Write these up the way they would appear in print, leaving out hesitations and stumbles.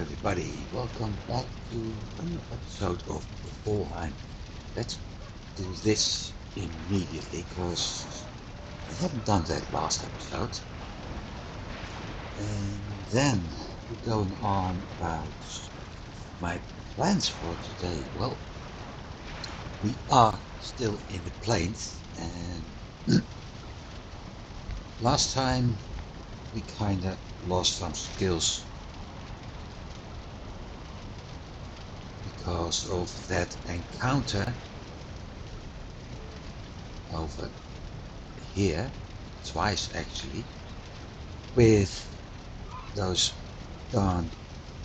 everybody, welcome back to a new episode of Valheim. Let's do this immediately because I haven't done that last episode. And then we're going on about my plans for today. Well, we are still in the plains and last time we kinda lost some skills because of that encounter over here, twice actually, with those darn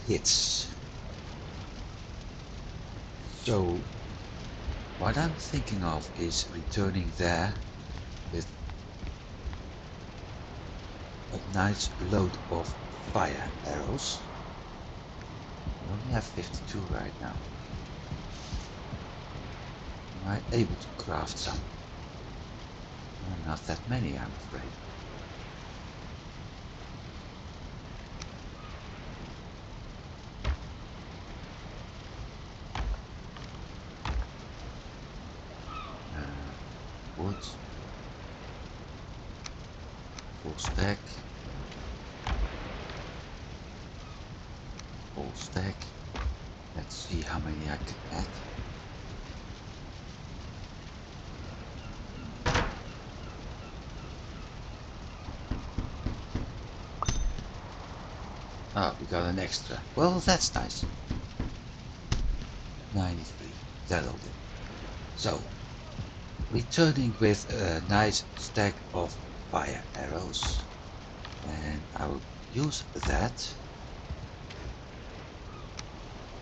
hits. So what I'm thinking of is returning there with a nice load of fire arrows. I only have 52 right now. Am I able to craft some? Well, not that many, I'm afraid. Wood. Full stack. Full stack. Let's see how many I can add. Ah, we got an extra. Well, that's nice. 93. That'll do. So, returning with a nice stack of fire arrows. And I will use that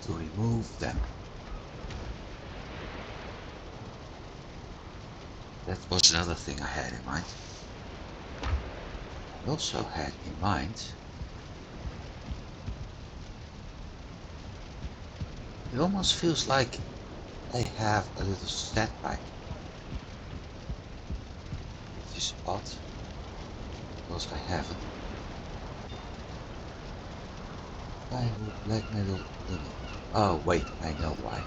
to remove them. That was another thing I had in mind. I also had in mind it almost feels like I have a little setback, which is odd because I haven't. Firewood, black metal, linen. Oh wait, I know why.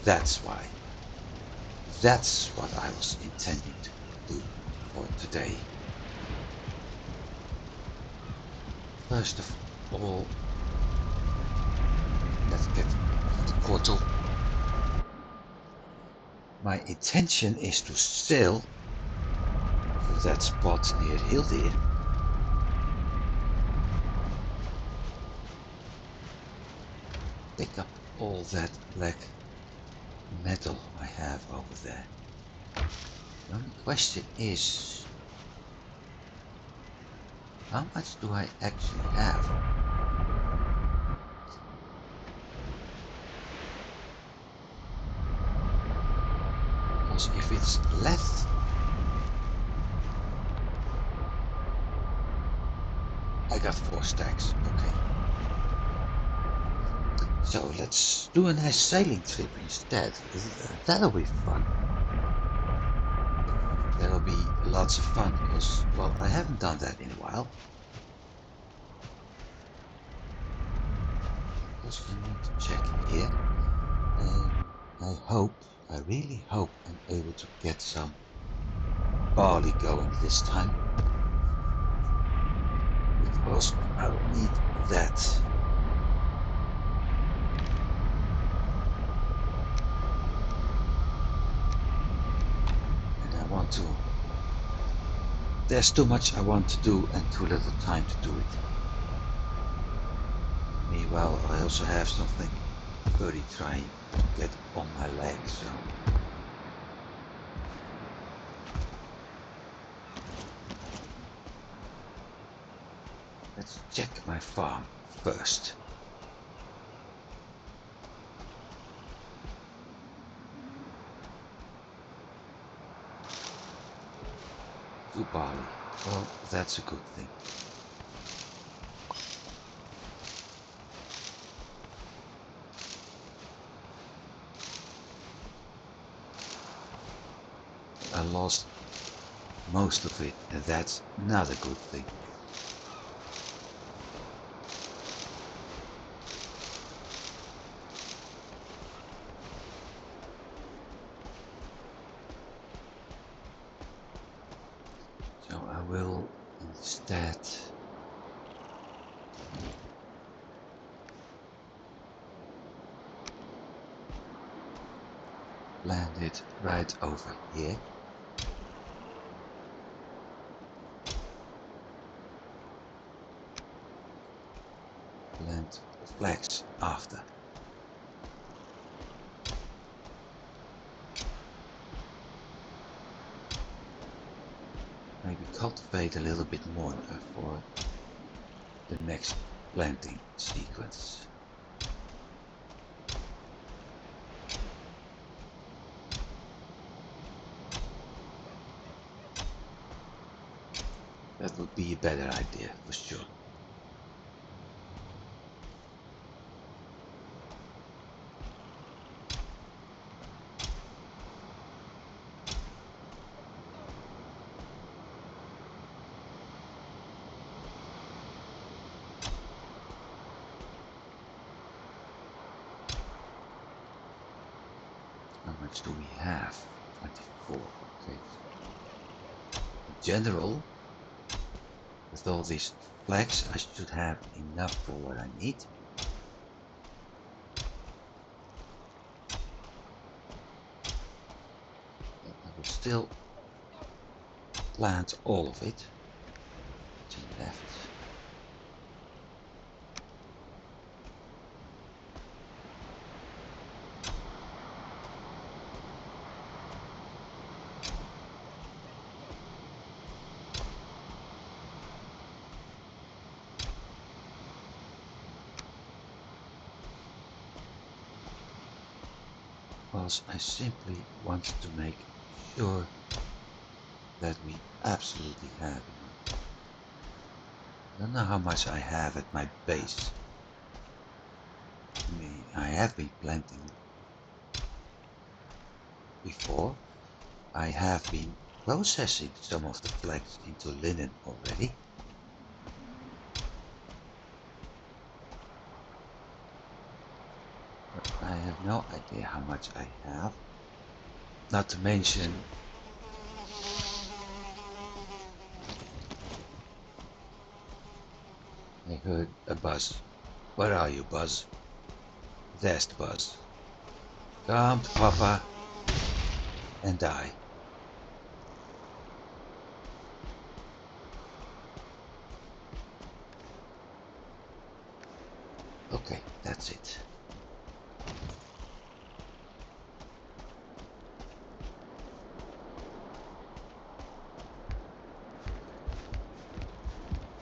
That's why. That's what I was intending to do for today. First of all, let's get the portal. My intention is to sail to that spot near Hildir. Pick up all that black metal I have over there. The only question is, how much do I actually have? Because if it's less, I got 4 stacks, okay. So let's do a nice sailing trip instead. That'll be fun. That'll be lots of fun because, well, I haven't done that in a while. Also need to check here. I really hope I'm able to get some barley going this time. Because I will need that. There's too much I want to do and too little time to do it. Meanwhile, I also have something furry trying to get on my leg, so... Let's check my farm first. To barley. Well, that's a good thing. I lost most of it, and that's not a good thing. instead plant it right over here. Plant the flags after. Maybe cultivate a little bit more for the next planting sequence. That would be a better idea for sure. How much do we have? 24. Okay. In general, with all these flags, I should have enough for what I need. But I will still plant all of it. To the left. Because I simply want to make sure that we absolutely have enough. I don't know how much I have at my base. I mean, I have been planting before. I have been processing some of the flax into linen already. But I have no idea how much I have. Not to mention I heard a buzz. Where are you, Buzz? There's the Buzz. Come to Papa and die. Okay, that's it.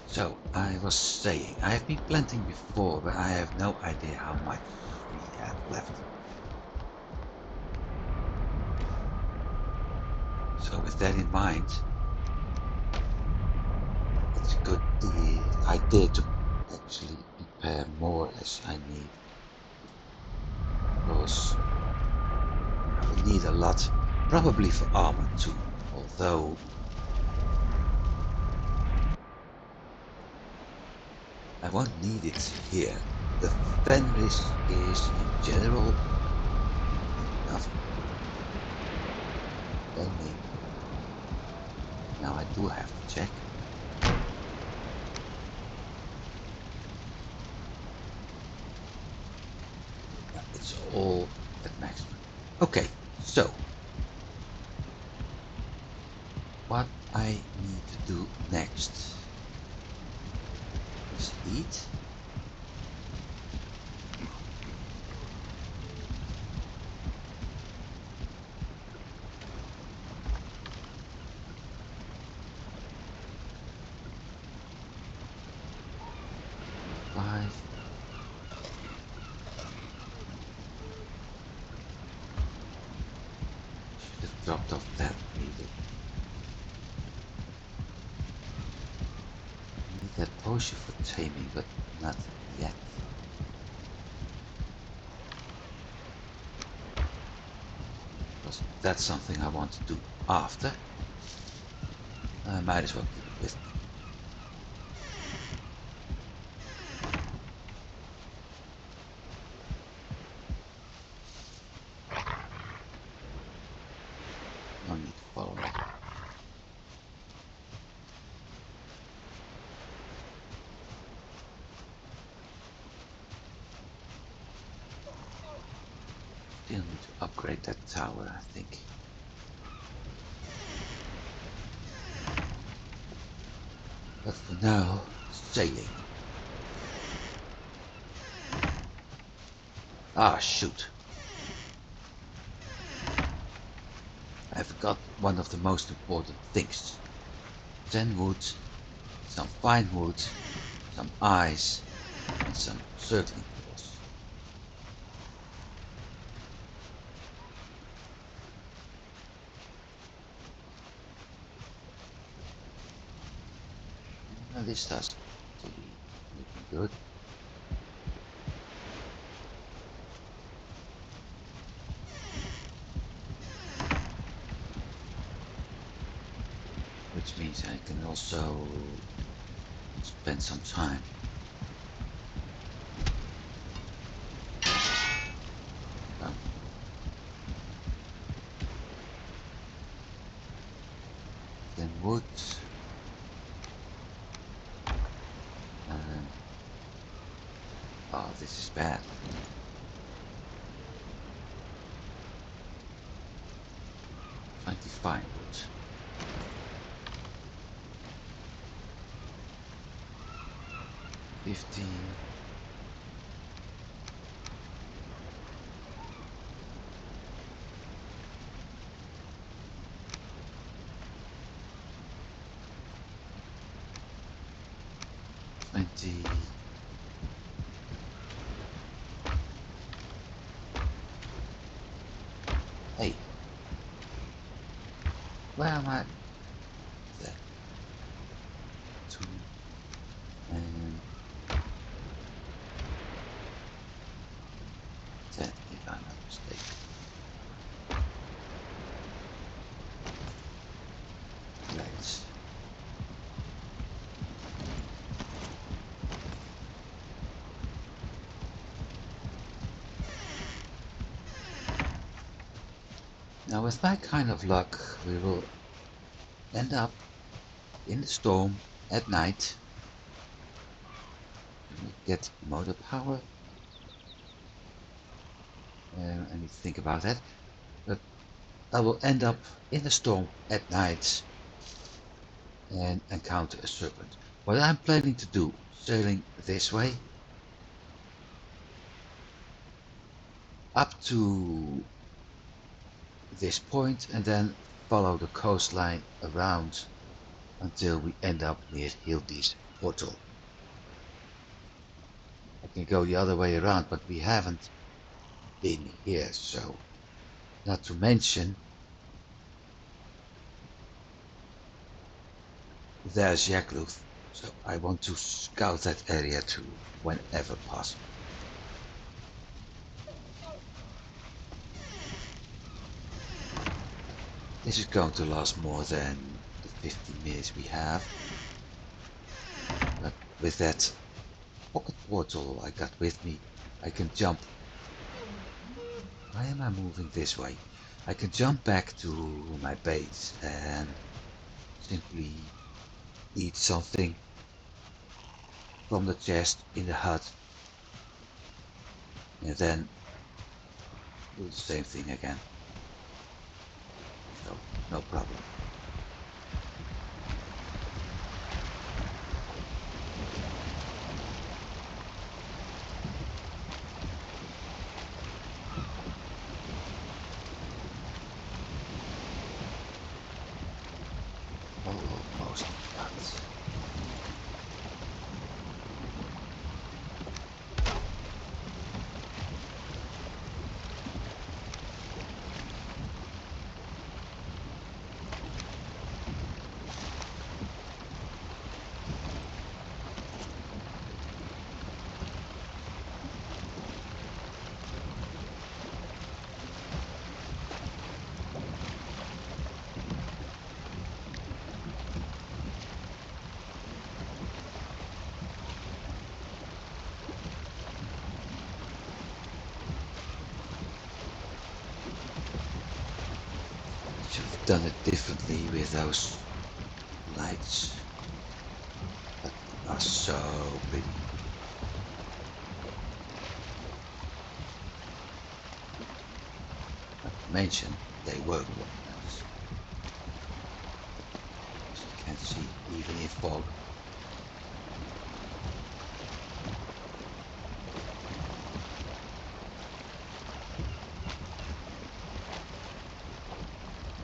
So, I was saying, I have been planting before, but I have no idea how much we have left. So with that in mind, it's a good idea to actually prepare more as I need. Because I will need a lot, probably for armor too, although I won't need it here. The fenris is in general enough. Only now I do have to check. Yeah, it's all at maximum. Okay, so what I need to do next is eat. Five. Should have dropped off that really. I need that potion for taming, but not yet. Because that's something I want to do after. I might as well keep it with me. No need to follow me. break that tower, I think. But for now, sailing. Ah, shoot. I forgot one of the most important things. 10 wood, some fine wood, some ice, and some circling balls. Now this starts to be looking good. Which means I can also spend some time then wood and oh, this is bad. Trying to find wood. $15. 20. Hey, where am I? There. 2 and 10, if I'm not mistaken. Right. Now with my kind of luck, we will end up in the storm at night. We get motor power. I need to think about that. But I will end up in the storm at night and encounter a serpent. What I'm planning to do, sailing this way up to this point and then follow the coastline around until we end up near Hildy's portal. I can go the other way around, but we haven't been here, so not to mention there's Yakluth, so I want to scout that area too whenever possible. This is going to last more than the 15 minutes we have, but with that pocket portal I got with me, I can jump. Why am I moving this way? I can jump back to my base and simply eat something from the chest in the hut and then do the same thing again. So, no problem. Almost got. Should have done it differently with those lights that are so pretty. mention, they work wonders. As you can see, even in fog.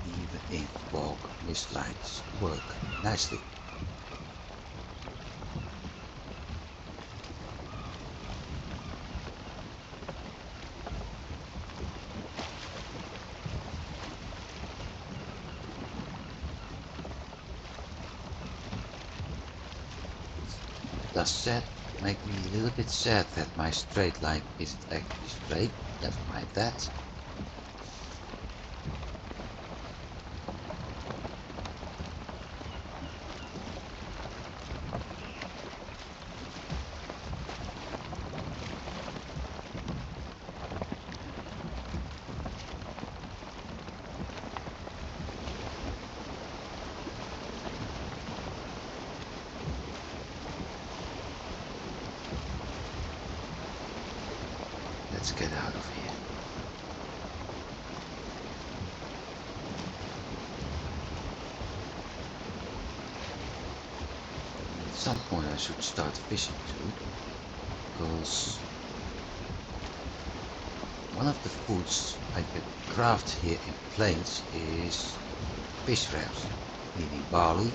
Even in fog, mist lights work nicely. Does that make me a little bit sad that my straight line isn't actually straight? Never mind that. Let's get out of here. At some point I should start fishing too, because one of the foods I can craft here in plains is fish wraps, meaning barley,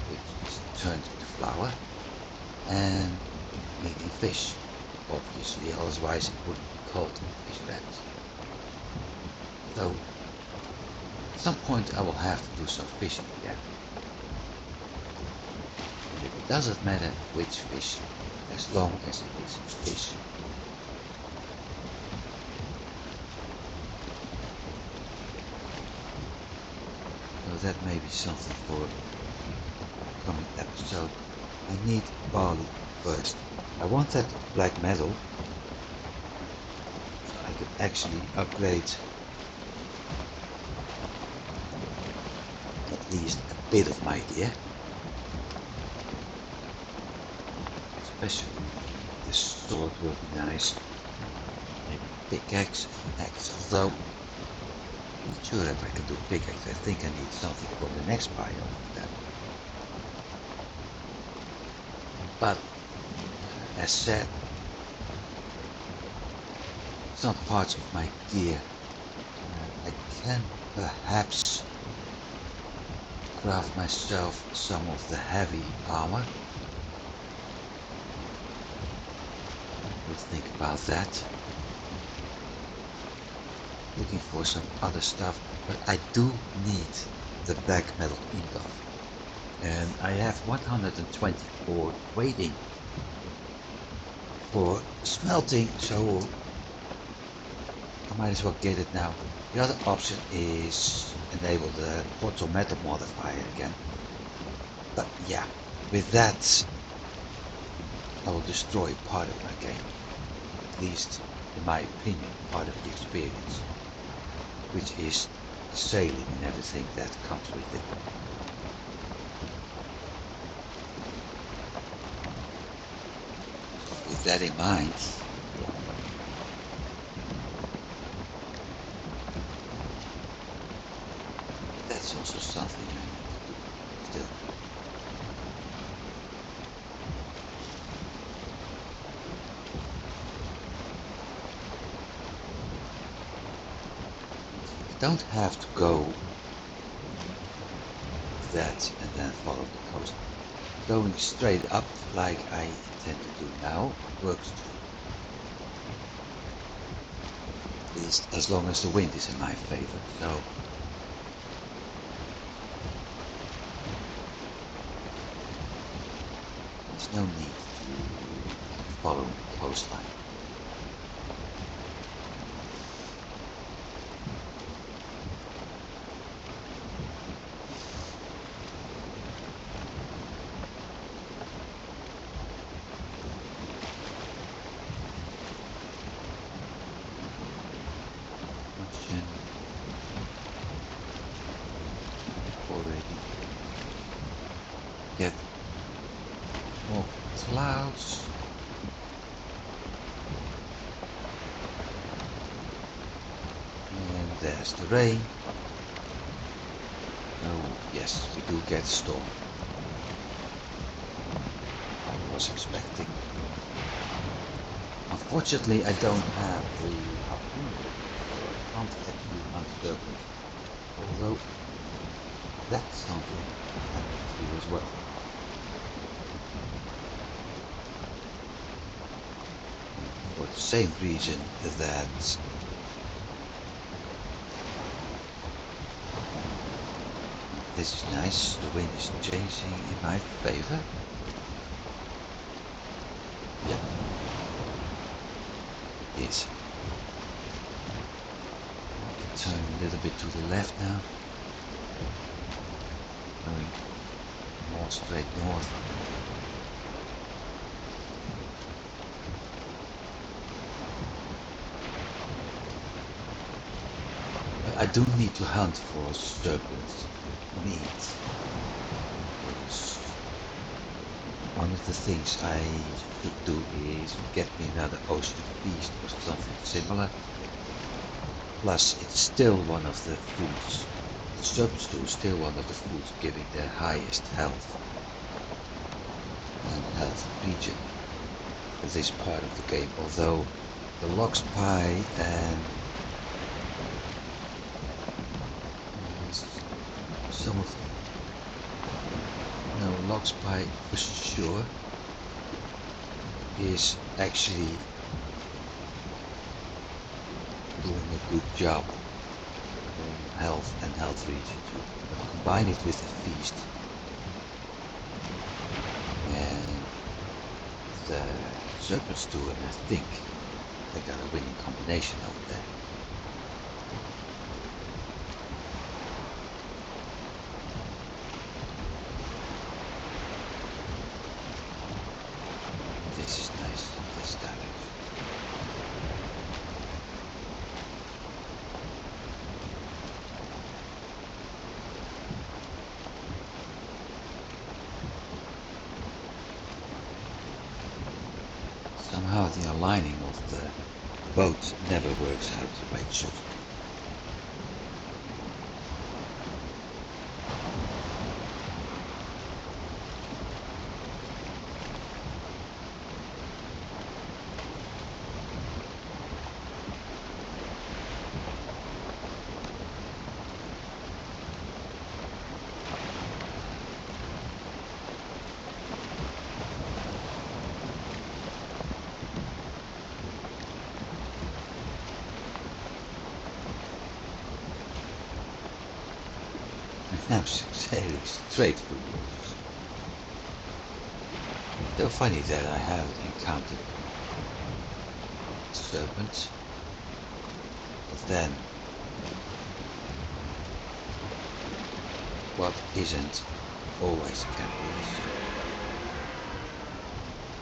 which is turned into flour, and meaning fish, obviously, otherwise it wouldn't be called fish wraps. So, at some point I will have to do some fishing again. And it doesn't matter which fish, as long as it is fish. So that may be something for a coming episode. I need barley first. I want that black metal so I can actually upgrade at least a bit of my gear. Especially this sword will be nice. Maybe pickaxe and axe, although I'm not sure if I can do pickaxe. I think I need something for the next biome for that. But as said, some parts of my gear I can perhaps craft myself some of the heavy armor. We'll think about that. Looking for some other stuff, but I do need the black metal ingot. And I have 124 waiting for smelting, so I might as well get it now. The other option is enable the portal metal modifier again. But yeah, with that I will destroy part of my game. At least, in my opinion, part of the experience. Which is sailing and everything that comes with it. With that in mind, that's also something I need to do still. You don't have to go that and then follow the coast. Going straight up like I intend to do now works too. At least as long as the wind is in my favor, so there's no need to follow the coastline. Already get more clouds. there's the rain. Oh yes, we do get a storm. I was expecting. Unfortunately, I don't have a harpoon, so I can't actually hunt serpents. Although that's something I can do as well. For the same reason that this is nice, the wind is changing in my favor. Yep, it is. Turn a little bit to the left now. Going more straight north. I do need to hunt for serpents meat. Because one of the things I should do is get me another ocean feast or something similar. Plus, it's still one of the foods. The serpent stew is still one of the foods giving the highest health and health regen for this part of the game. Although the lox pie and some of lox pie for sure is actually doing a good job on health and health regen too. But combine it with the feast and the serpent stew, and I think they got a winning combination over there. This is nice, this direction. Somehow the aligning of the boat never works out the way it should. I'm sailing straight for wolves. Still funny that I haven't encountered serpents. But then, what isn't always can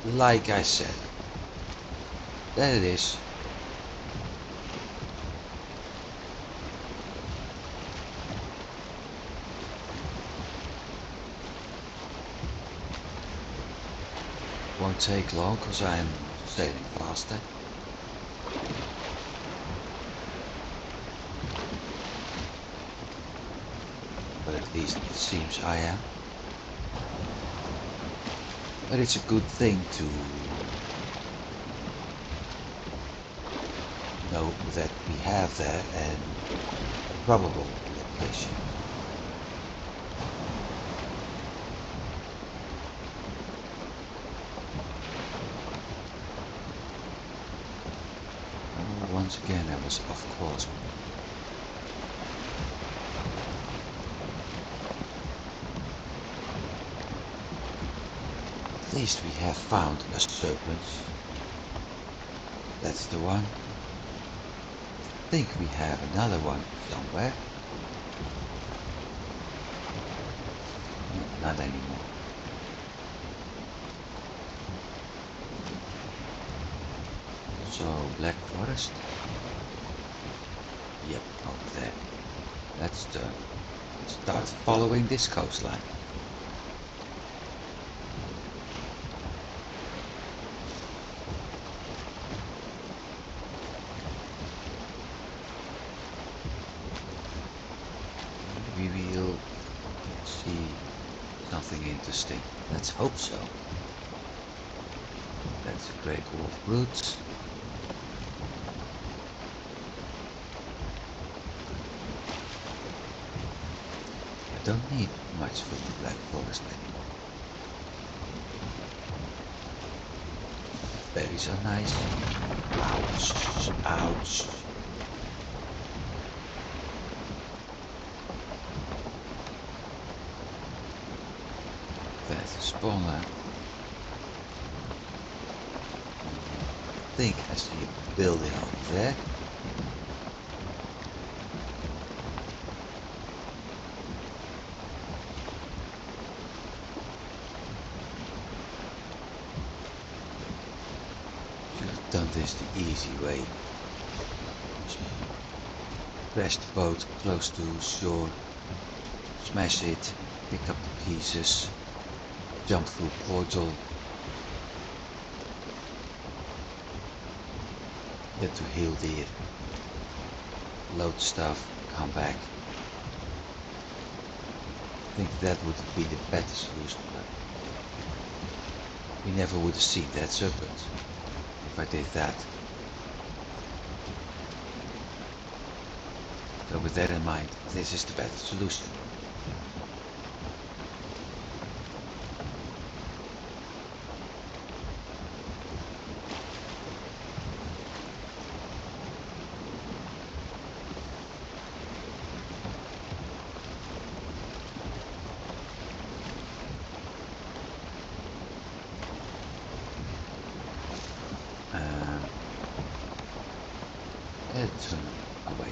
be. Like I said, there it is. Won't take long because I'm sailing faster. But at least it seems I am. But it's a good thing to know that we have there and a probable location. Once again I was off course. At least we have found a serpent. That's the one. I think we have another one somewhere. No, not anymore. So, Black Forest? Yep, over there. Let's start following this coastline. we'll see something interesting. Let's hope so. That's a great wolf brute. I don't need much from the Black Forest anymore. Berries are nice. Ouch, ouch. That's a spawner. I think I see a building over there. Should have done this the easy way. Crash the boat close to shore, smash it, pick up the pieces, jump through a portal, get to heal deer, load stuff, come back. I think that would be the better solution, but we never would have seen that serpent if I did that. So with that in mind, this is the better solution. Turn away.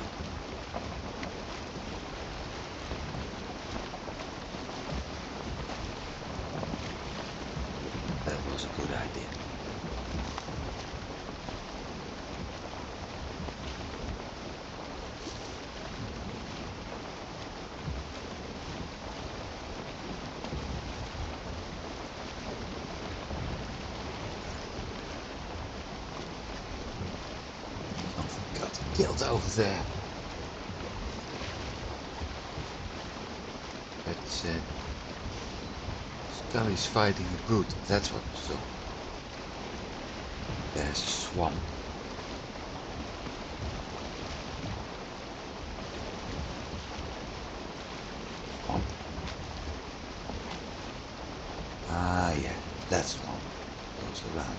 That was a good idea. Something got killed over there. That's Scully's fighting the brute. That's what we saw. There's a swamp. Swamp. Ah, yeah, that swamp goes around.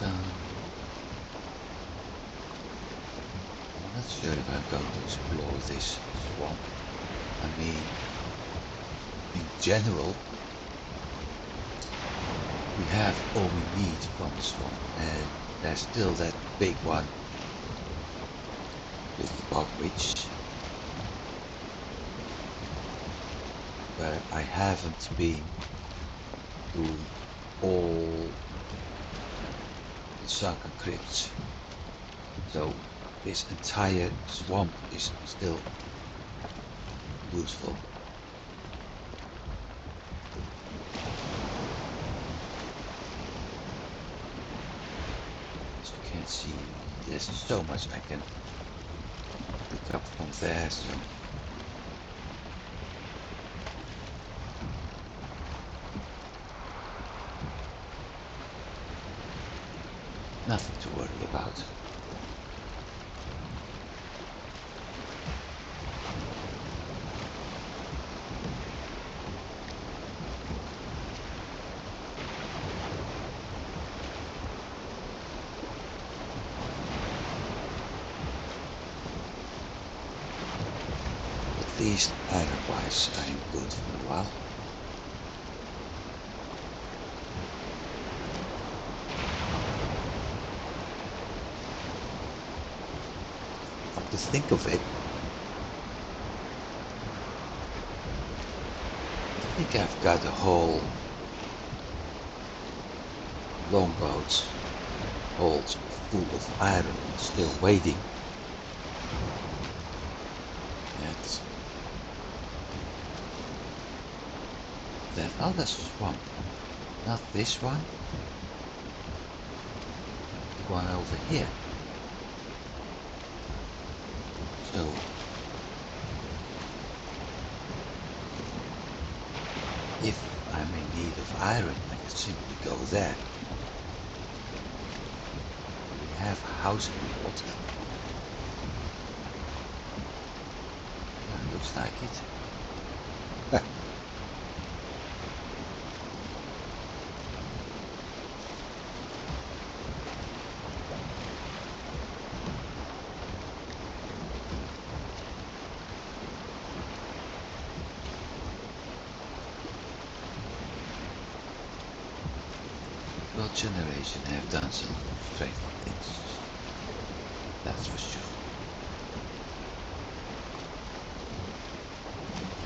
I'm not sure if I'm going to explore this swamp. I mean, in general, we have all we need from the swamp, and there's still that big one with Bogwitch, where I haven't been to all the sunken crypts. So this entire swamp is still useful. As you can see, there's so much I can pick up from there, so nothing to worry about. least iron-wise I'm good for a while. Come to think of it, I think I've got a whole longboat hold full of iron still waiting. That's that other swamp, not this one, the one over here. So if I'm in need of iron, I can simply go there. We have a house in the water. That looks like it. Well, generation have done some strange things, that's for sure.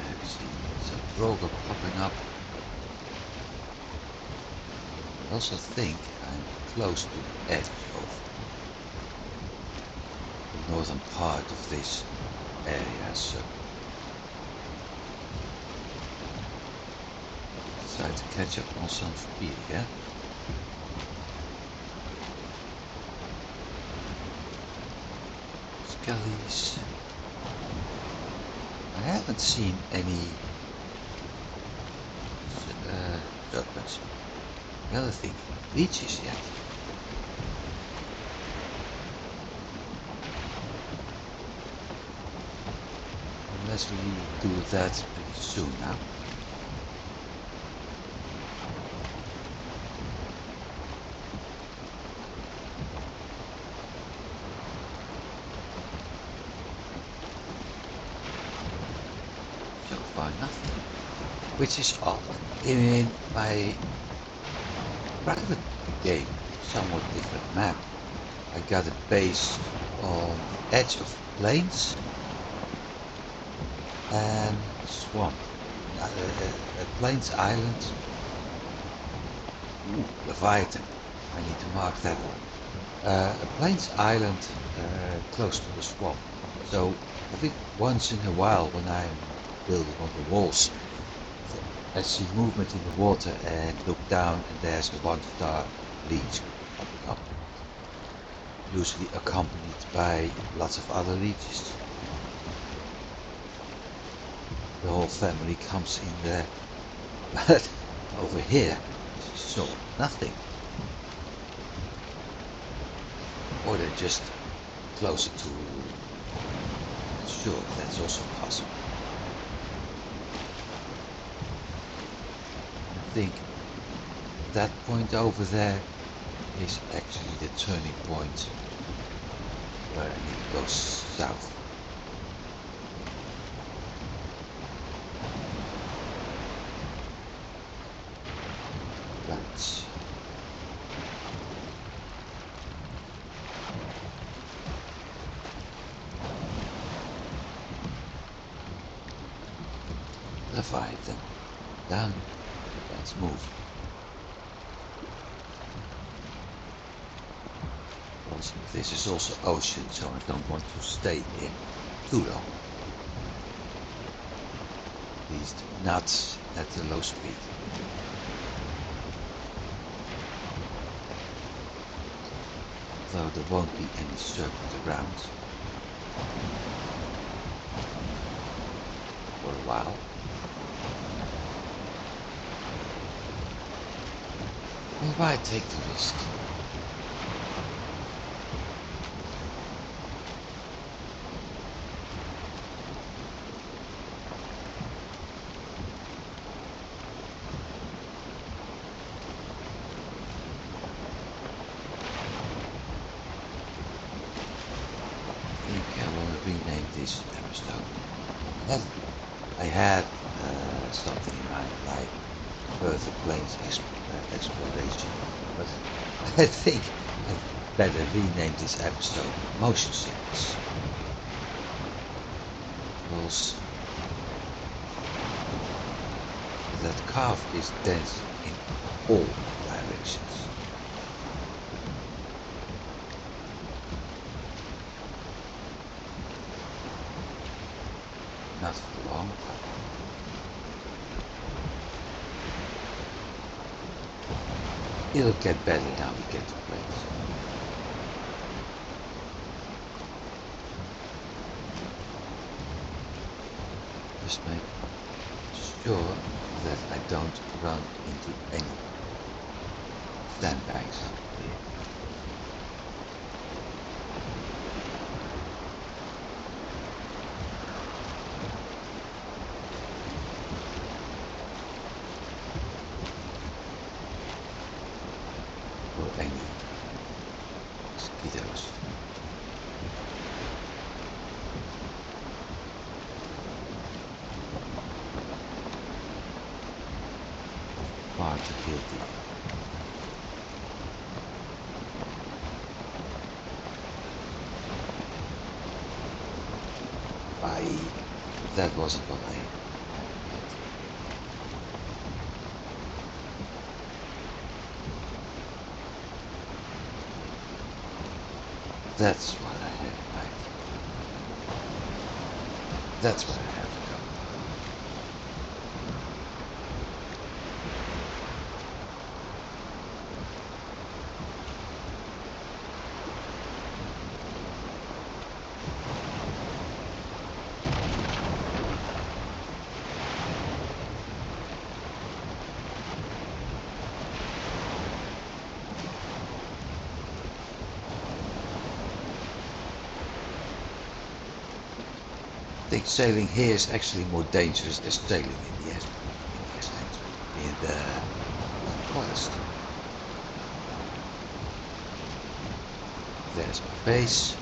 I've seen some rover popping up. I also think I'm close to the edge of the northern part of this area, so decide to catch up on some speed again. Skellies. I haven't seen any serpents. The other thing, leeches yet. Unless we do that pretty soon now. So far nothing. Which is odd. In my private game, somewhat different map, I got a base on the edge of plains and swamp. A plains island. Ooh, Leviathan. I need to mark that one. A plains island close to the swamp. So I think once in a while when I'm building on the walls, I see movement in the water and look down and there's a 1-star leech popping up. Usually accompanied by lots of other leeches. The whole family comes in there. But over here, so nothing. Or they're just closer to... Sure, that's also possible. I think that point over there is actually the turning point where I need to go south. Right. Leviathan. Done. Let's move. This is also ocean, so I don't want to stay here too long. At least not at a low speed. Though there won't be any serpent around for a while. Why take the risk? I think I will rename this episode I had something in mind like further plains exploration, but I think I'd better rename this episode Motion Sickness. Because that calf is dancing in all directions. Not for long. It'll get better now we get to plains. Just make sure that I don't run into any sandbags here. Or any mosquitoes. Far too guilty. That wasn't what I had. That's what I had in mind. That's what I have to go. I think sailing here is actually more dangerous than sailing in the forest. There's my base.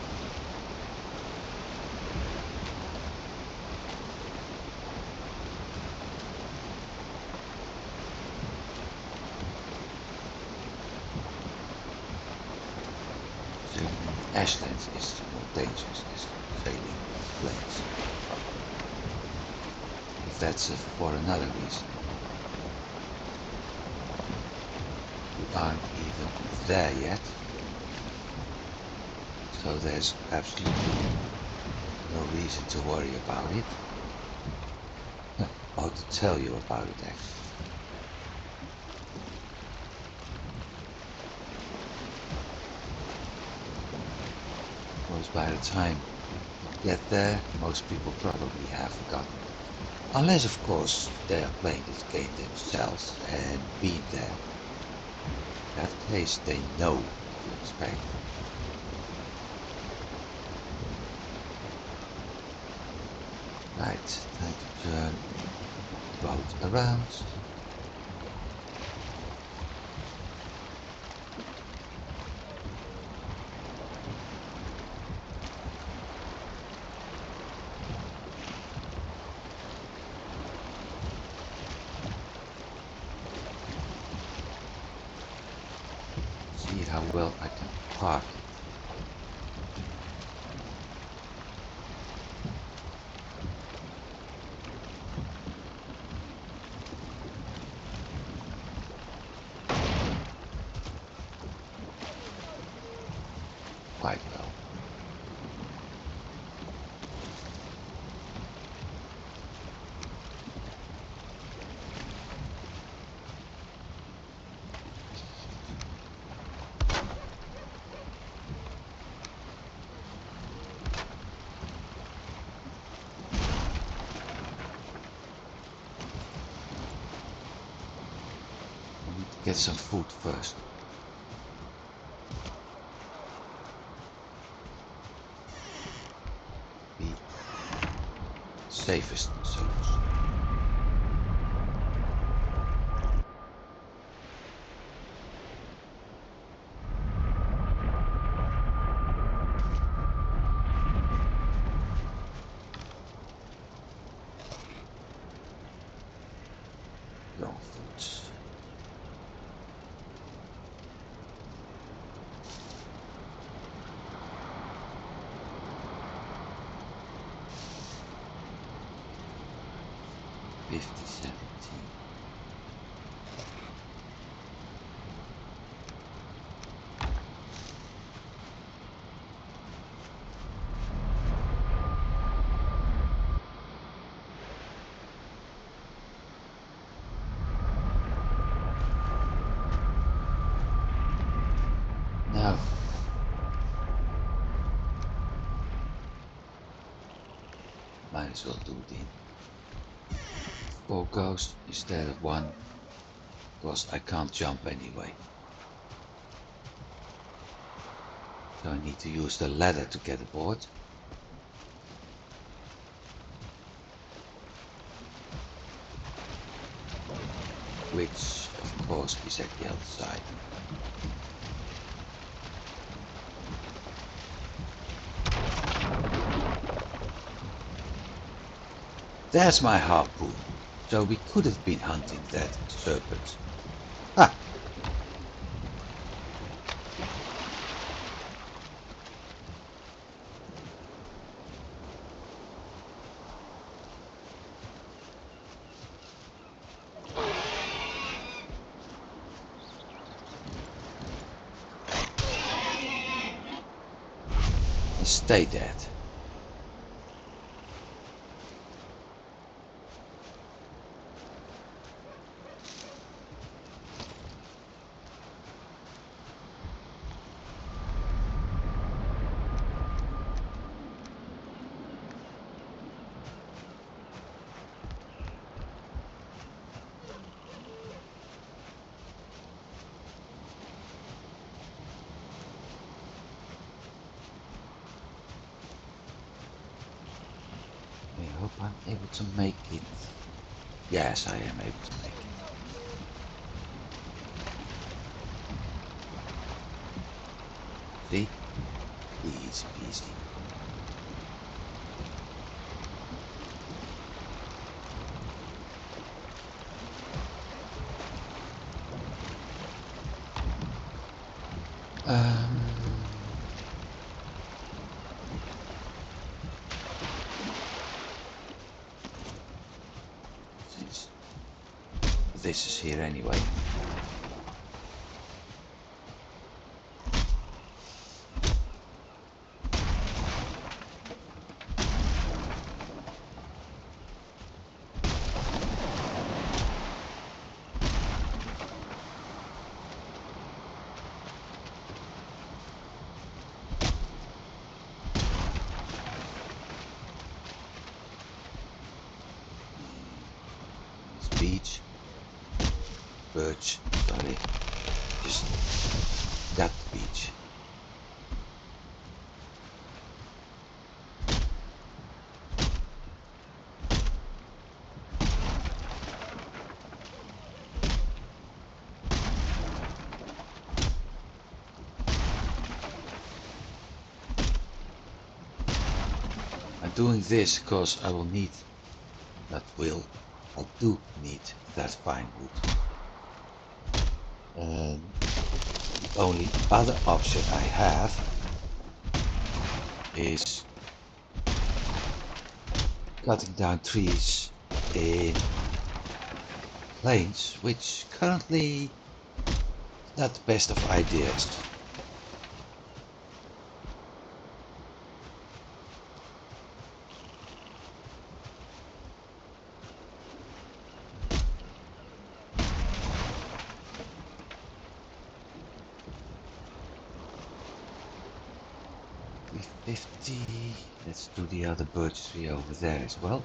Sailing in ashlands is more dangerous than sailing in plains. That's for another reason. We aren't even there yet, so there's absolutely no reason to worry about it. Or to tell you about it actually. Because by the time we get there, most people probably have forgotten. Unless, of course, they are playing this game themselves and been there. In that case, they know what to expect. Right, time to turn the boat around. See how well I can park it. Quite well. I need to get some food first. Be safest solution. 50, 17. Now, might as well do it in 4 ghosts instead of 1, because I can't jump anyway. So I need to use the ladder to get aboard. Which, of course, is at the other side. There's my harpoon. So we could have been hunting that serpent. Ha! Stay dead. I hope I'm able to make it. Yes, I am able to make it. See? Easy peasy. Since this is here anyway. Beach, birch, sorry, just that beach. I'm doing this because I will need I do need that fine wood. And the only other option I have is cutting down trees in plains, which currently is not the best of ideas. $50. Let's do the other birch tree over there as well.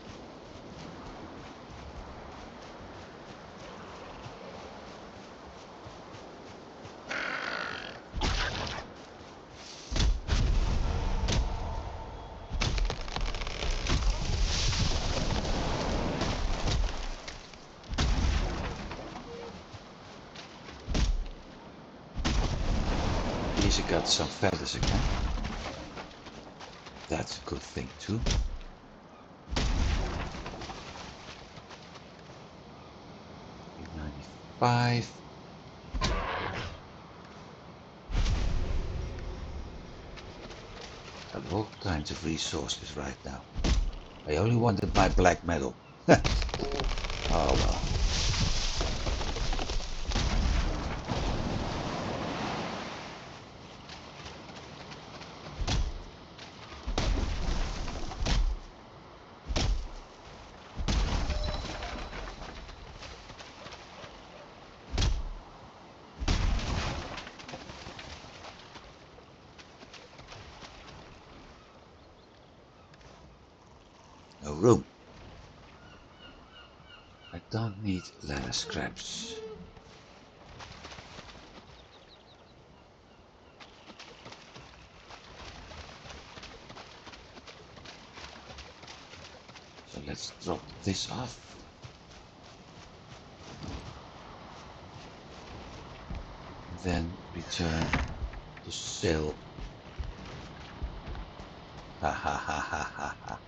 These got some feathers again. That's a good thing too. $95. Got all kinds of resources right now. I only wanted my black metal. Oh well. No room. I don't need leather scraps. So let's drop this off. Then return to sell. Ha ha ha ha ha ha.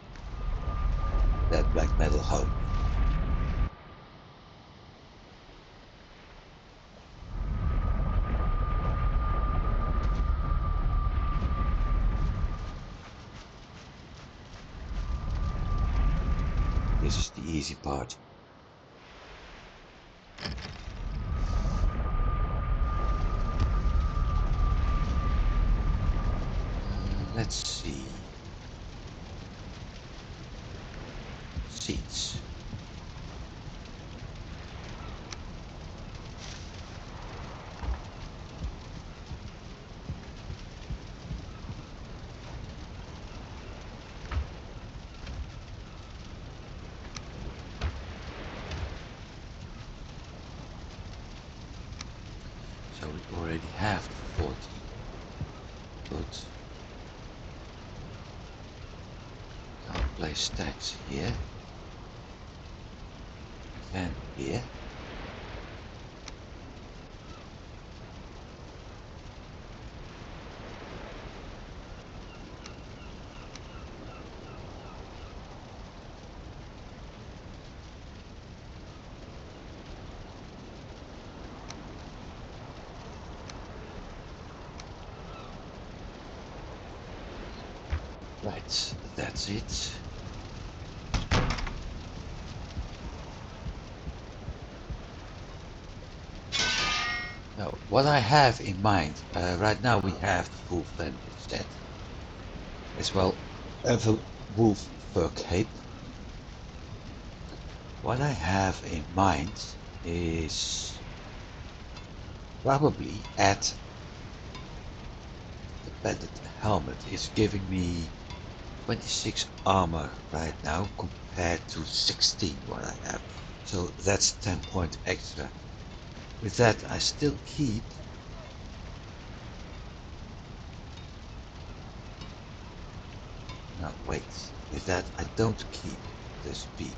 That black metal home. This is the easy part. Let's see. Seeds. So we already have the 40. But can't place stacks here. And here. Right, that's it. Now, what I have in mind, right now we have the full family set, as well as a wolf fur cape. What I have in mind is probably add the banded helmet. It's giving me 26 armor right now compared to 16 what I have. So that's 10 point extra. With that I still keep no wait, with that I don't keep the speed.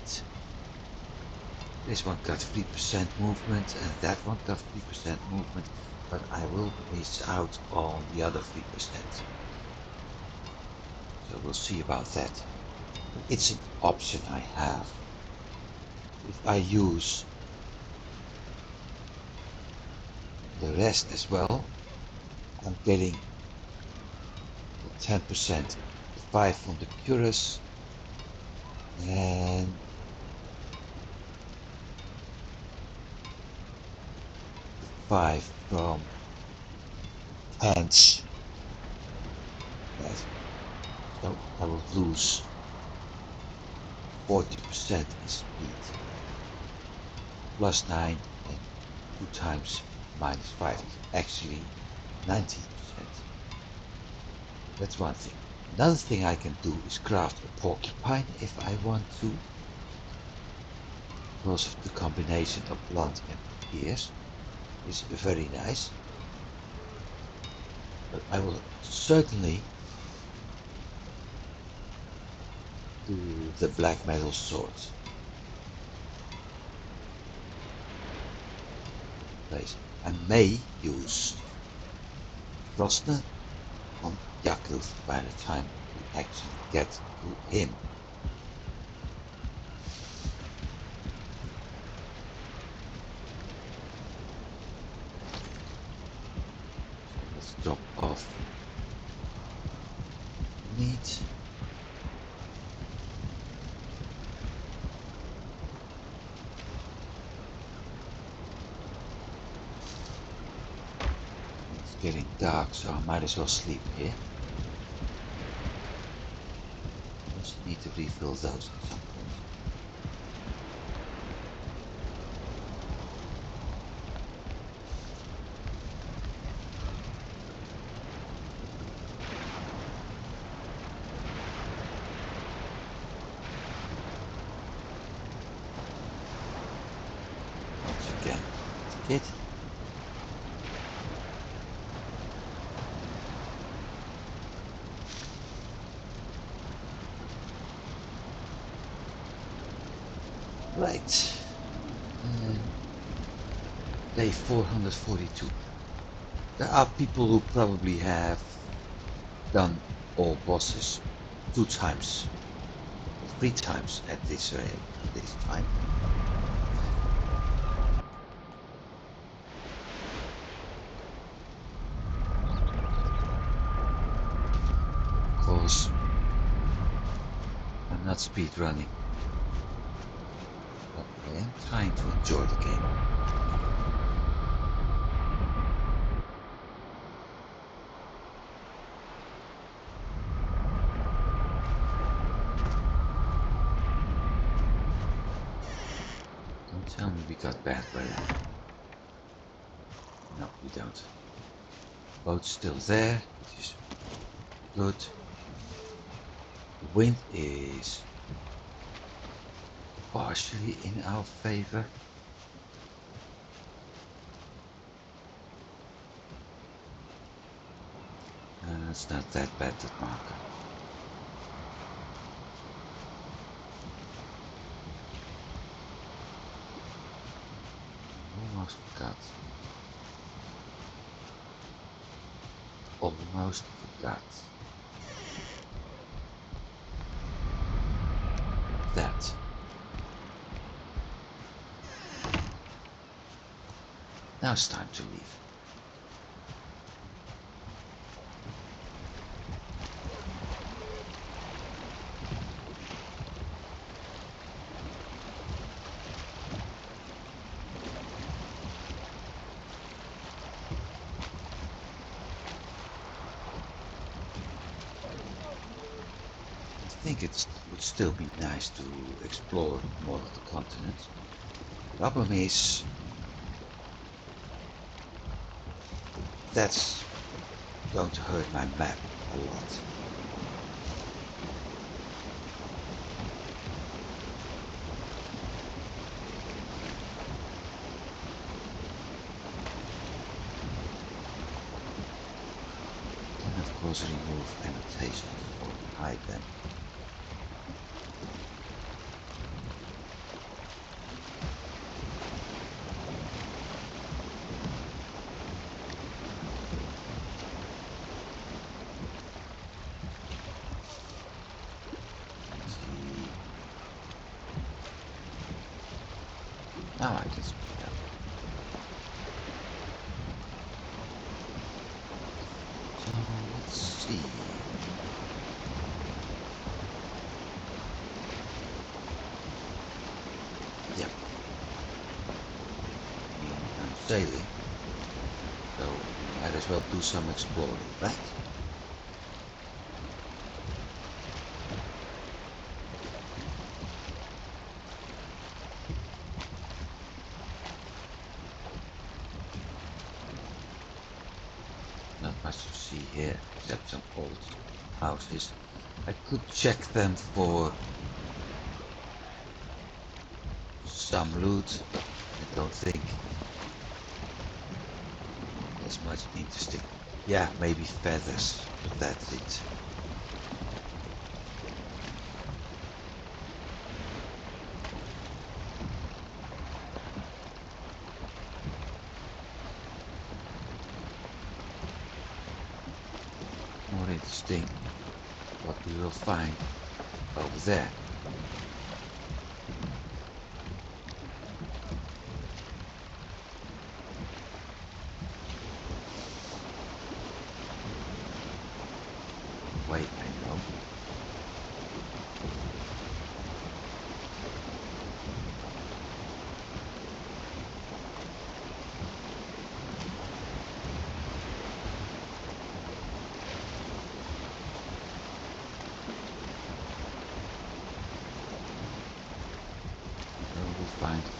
This one got 3% movement and that one got 3% movement, but I will miss out on the other 3%. So we'll see about that. It's an option I have. If I use the rest as well, I'm getting 10%, 5 from the cuirass, and 5 from pants. Yes. So I will lose 40% in speed, plus 9 and 2 times minus 5, actually 19%. That's one thing. Another thing I can do is craft a porcupine if I want to, because of the combination of blunt and ears is very nice. But I will certainly do the black metal sword. Place. I may use Frostner on Yakult by the time we actually get to him. So let's drop off meat. getting dark, so I might as well sleep here. Also need to refill those at some point. Once again, kit. Right. Day 442. There are people who probably have done all bosses 2 times, 3 times at this time. Of course, I'm not speedrunning, but I am trying to enjoy the game. Don't tell me we got bad weather. No, we don't. Boat's still there, which is good. The wind is partially in our favor. It's not that bad, that marker. Almost forgot. Almost forgot. That. Now it's time to leave. I think it would still be nice to explore more of the continent. The problem is that's going to hurt my map a lot. And of course remove annotations or hide them. Now I can speed up. So let's see. Yep. I'm sailing, so might as well do some exploring, right? Not much to see here, except some old houses. I could check them for some loot, but I don't think there's much interesting. Yeah, maybe feathers, but that's it. More interesting what we will find over there. Wait, I know.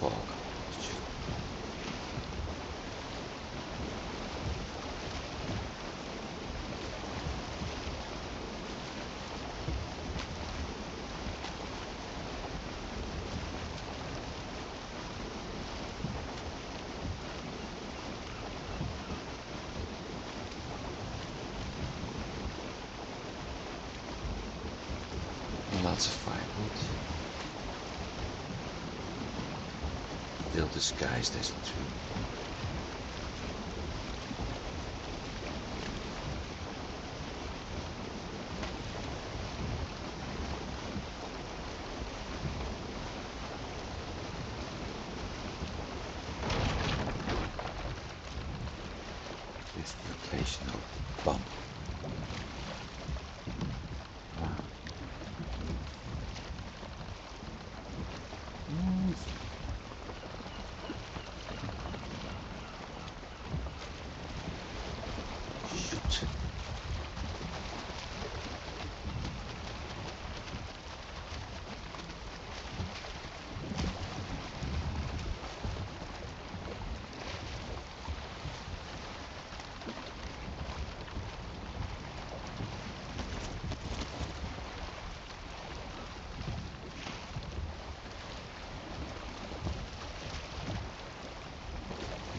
fog. Shoot. Lots of firewood. Still disguised as a tree. With the occasional bump. Wow. Shoot.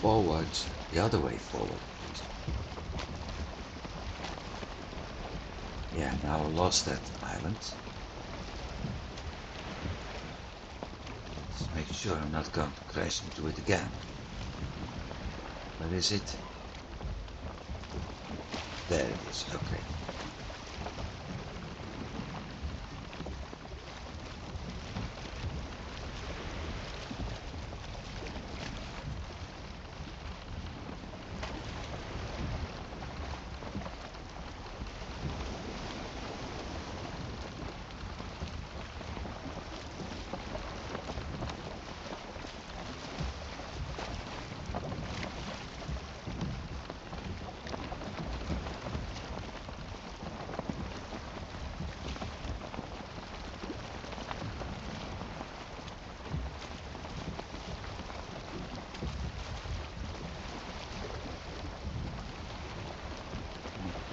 Forward, the other way forward, please. Yeah, now I lost that island. Let's make sure I'm not going to crash into it again. Where is it? There it is, okay.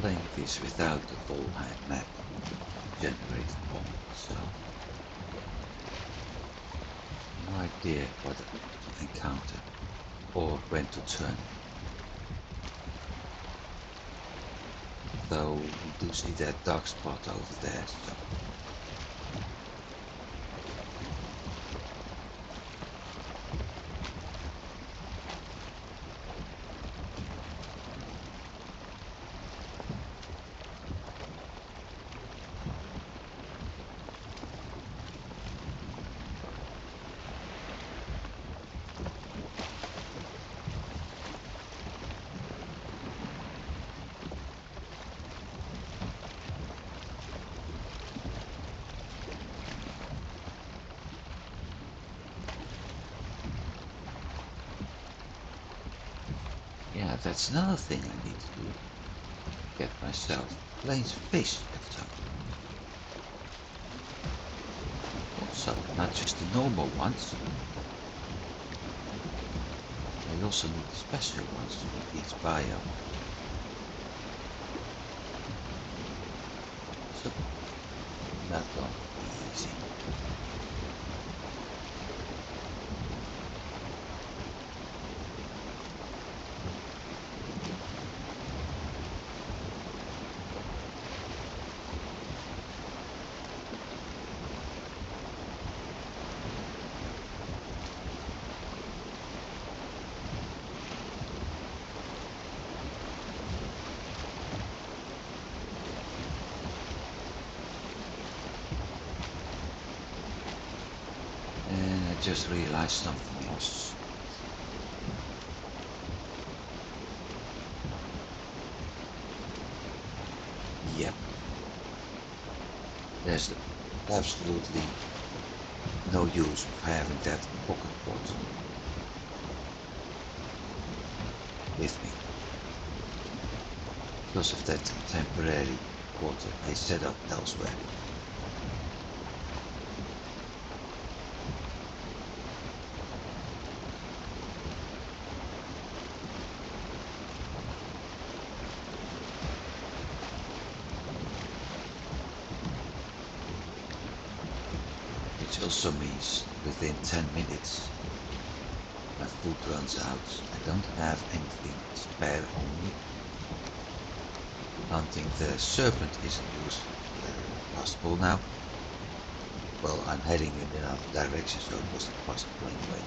Playing this without the Valheim map generated one, so no idea what to encounter or when to turn. Though we do see that dark spot over there, so yeah, that's another thing I need to do. Get myself plain fish at some point. Also, not just the normal ones. I also need special ones for each biome. So, not going to be easy. And I just realized something else. Yep. There's absolutely no use of having that pocket pot with me. Because of that temporary water I set up elsewhere. which also means within 10 minutes my food runs out. I don't have anything spare on me. Hunting the serpent isn't possible now. Well, I'm heading in another direction, so it wasn't possible anyway.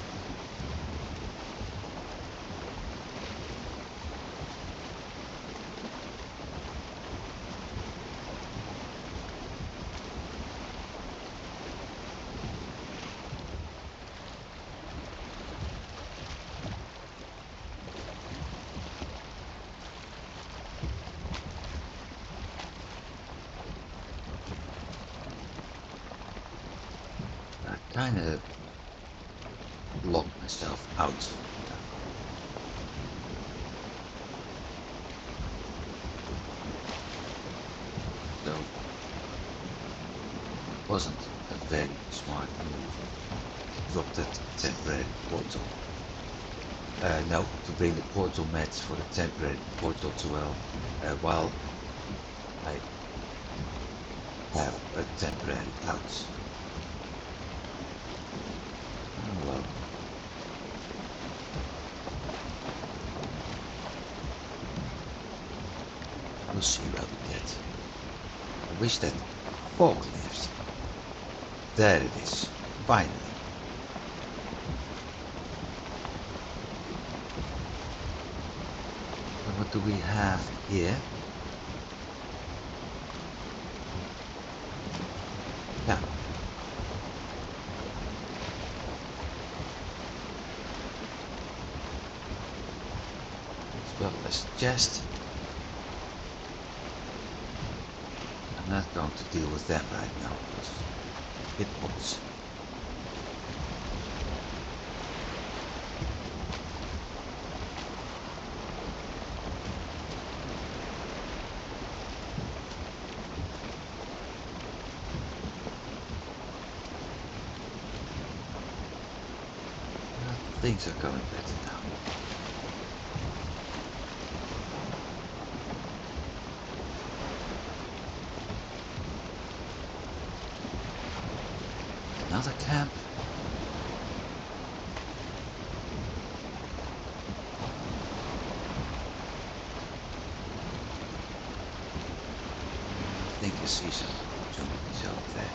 I kind of locked myself out. So it wasn't a very smart move to drop that temporary portal. No, to bring the portal mats for the temporary portal to while I have a temporary house. Oh well. We'll see where we get. I wish that fog lifts. There it is. Finally. And what do we have here? Yeah. As well as chest. I'm not going to deal with them right now. Hit points. Things are going better now. Another camp. I think I see some opportunities out there.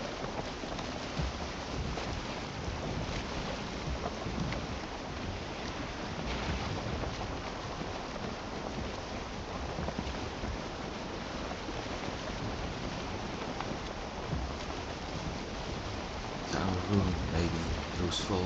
Room may be useful.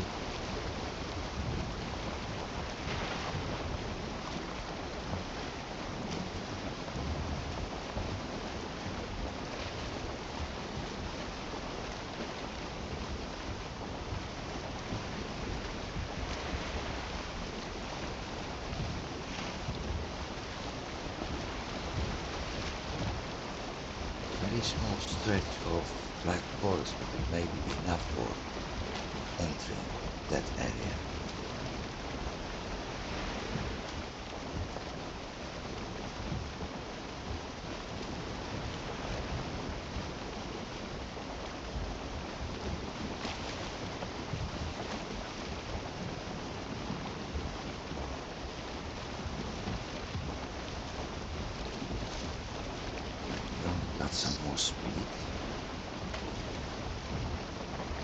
Very small stretch of black forest may be enough for entering that area. Got some more speed.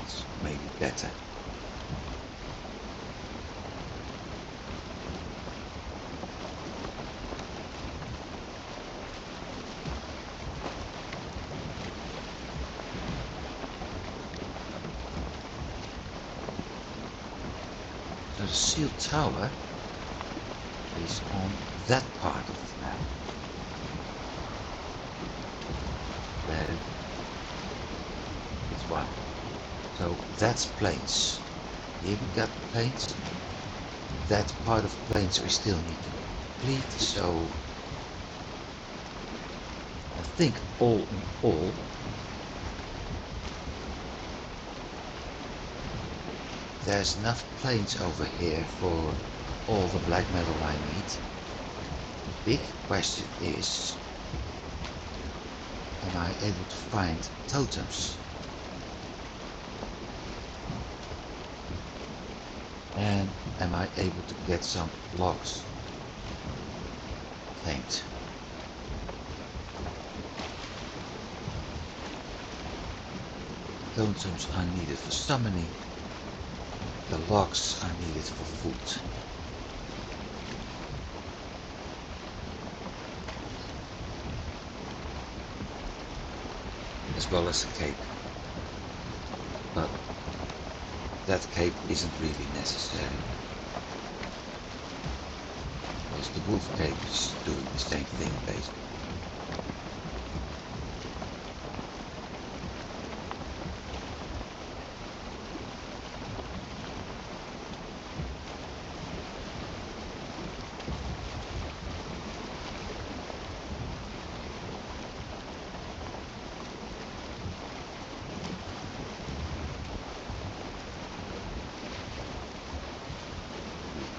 It's maybe better. So the sealed tower is on that part of the map. There is one. So that's plains. Here we got plains. That part of plains we still need to complete. So I think all in all, there's enough plains over here for all the black metal I need. The big question is, am I able to find totems? And am I able to get some logs tamed? Totems are needed for summoning. The logs are needed for food. As well as the cape. But that cape isn't really necessary. Because the wolf cape is doing the same thing basically.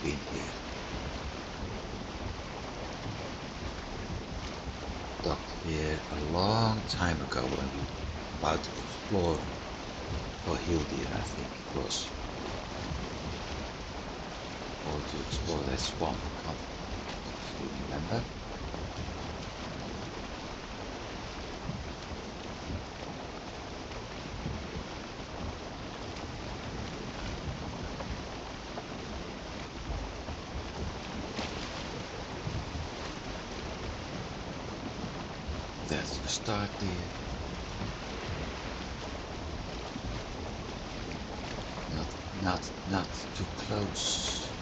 Been here. Docked here a long time ago when we were about to explore for Hildir, I think it was. Or to explore that swamp. I can't actually remember. That's the start there. Not too close.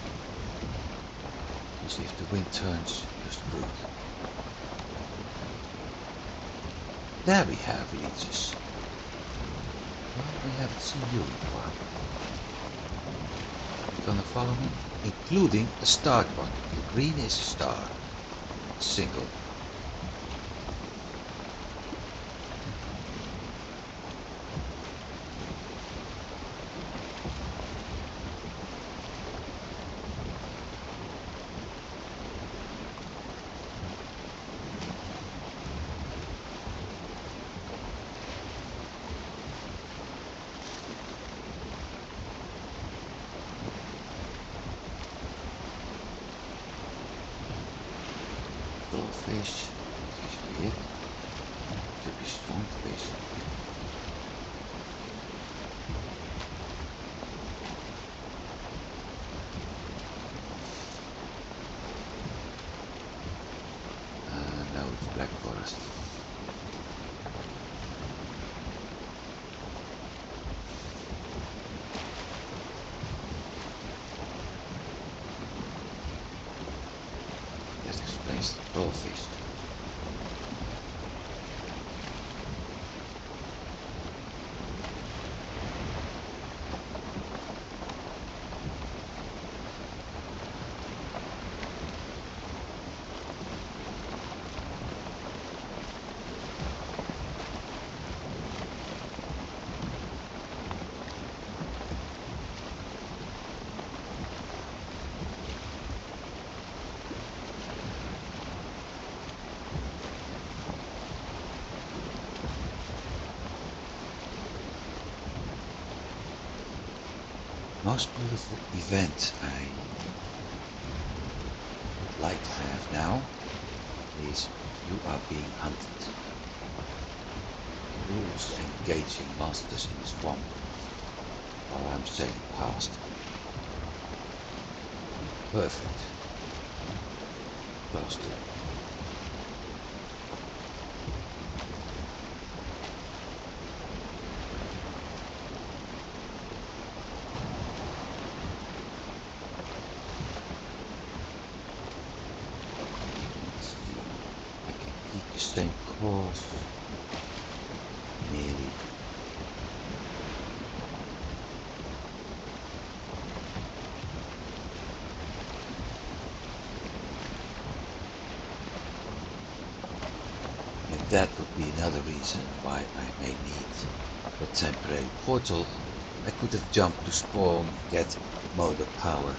Because if the wind turns, you're screwed. There we have leeches. Well, we haven't seen you in a while. You gonna follow me? Including a start button. The green is a star. Single. Fish. Fish big. Should be strong fish. No, it's black forest. That explains the goldfish. Most beautiful event I would like to have now is you are being hunted. Wolves engaging monsters in the swamp while I'm sailing past. Perfect. Close to it. Same course, nearly. And that would be another reason why I may need a temporary portal. I could have jumped to spawn, get motor power,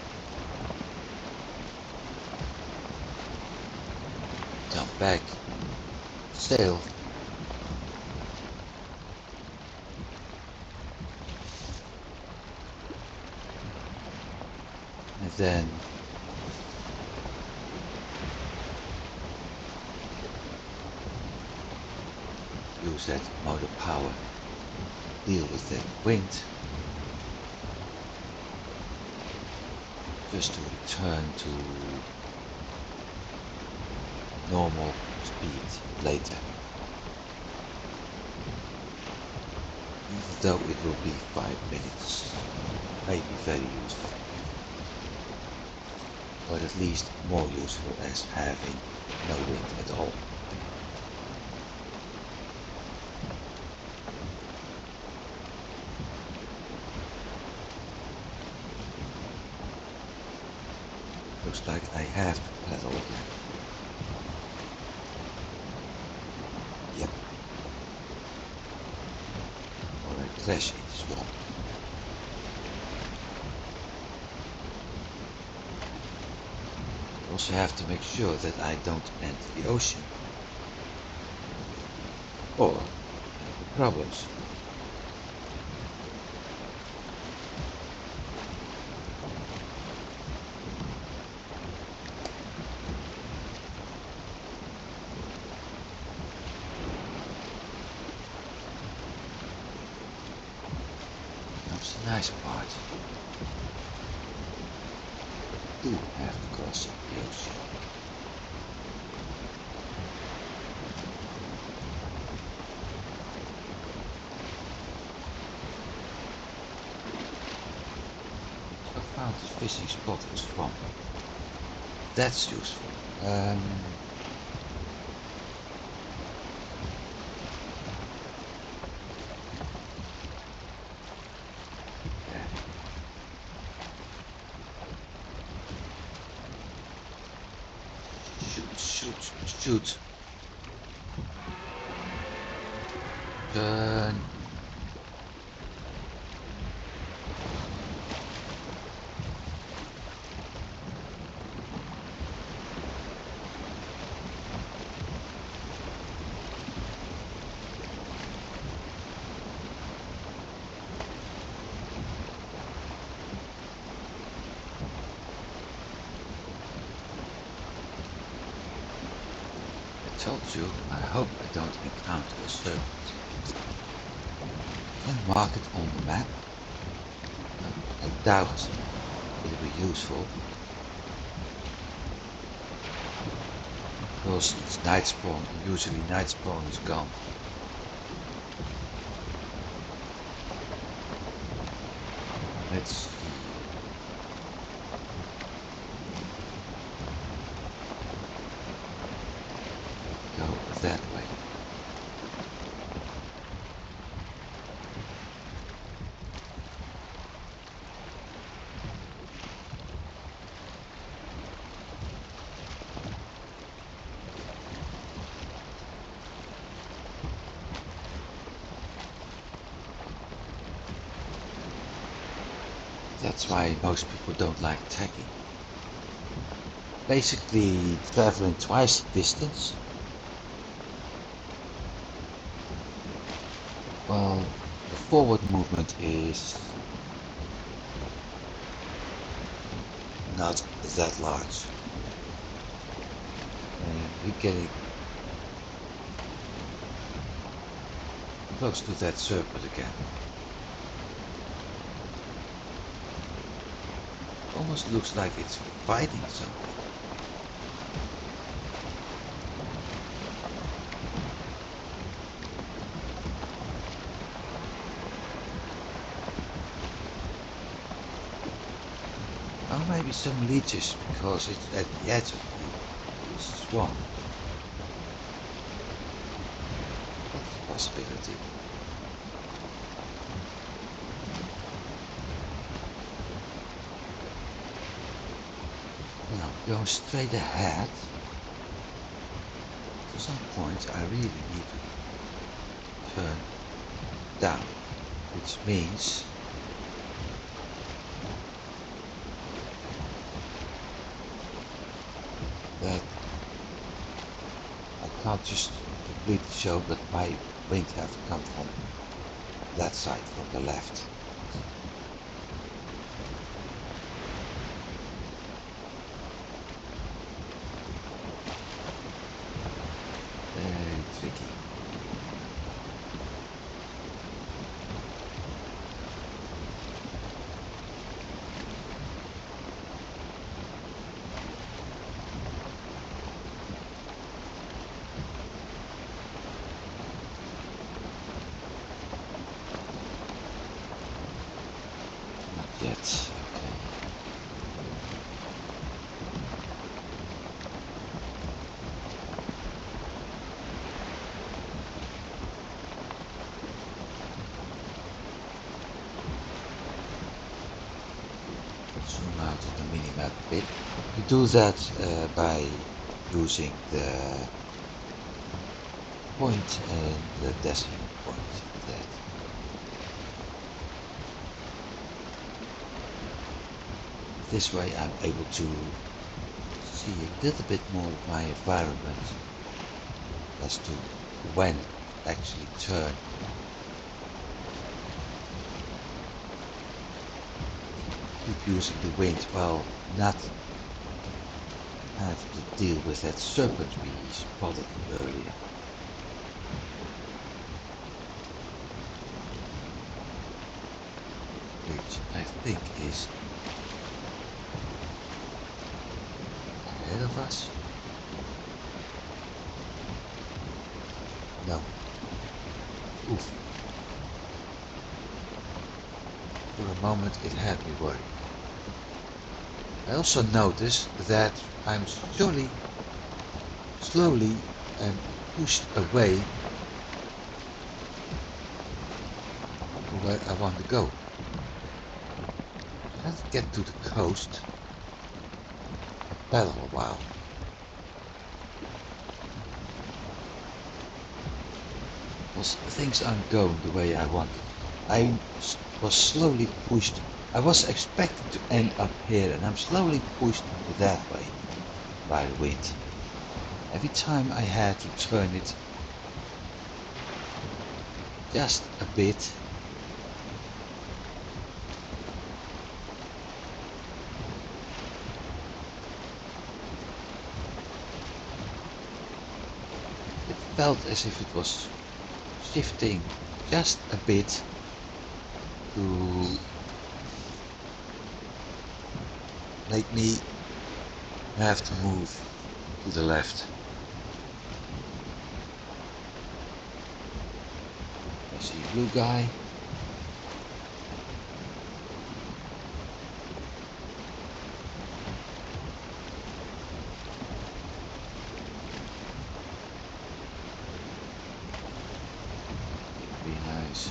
jump back, sail. then use that motor power, deal with that wind, just to return to normal speed later. Even though it will be 5 minutes, may be very useful, but at least more useful as having no wind at all. Looks like I have to pedal again. Yep. Or I crash in the swamp. Also have to make sure that I don't enter the ocean. Or problems. That's the nice part. Do have to cross the ocean. So I found this fishing spot in swamp. That's useful. Shoot. Turn. Told you, I hope I don't encounter a serpent. I can mark it on the map. I doubt it will be useful, because it's night spawn, and usually night spawn is gone. Let's see. Go that way. That's why most people don't like tagging. Basically traveling twice the distance. Well, the forward movement is not that large. And we're getting close to that serpent again. Almost looks like it's fighting something. Or maybe some leeches, because it's at the edge of the swamp. That's a possibility. Well, I'm going straight ahead. At some point I really need to turn down, which means that I can't just completely show that my wind have come from that side, from the left. sticky. Not yet. Okay. Zoom out of the minimap a bit. You do that by using the point and the decimal point instead. This way I'm able to see a little bit more of my environment as to when to actually turn. Keep using the wind while not have to deal with that serpent we spotted earlier. Which I think is ahead of us. No. Oof. For a moment it had me worried. I also noticed that I'm slowly pushed away from where I want to go. Let's get to the coast and paddle a while. Because things aren't going the way I wanted. I was slowly pushed. I was expected to end up here, and I'm slowly pushed that way by the wind. Every time I had to turn it just a bit, it felt as if it was shifting just a bit to make me have to move to the left. I see a blue guy. Be nice.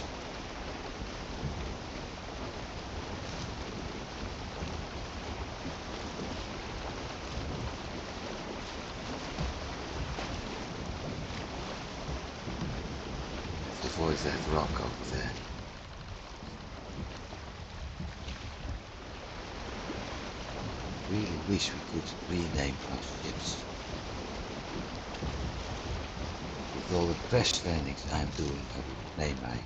Avoid that rock over there. Really wish we could rename our ships. With all the crash landings I'm doing, I would name my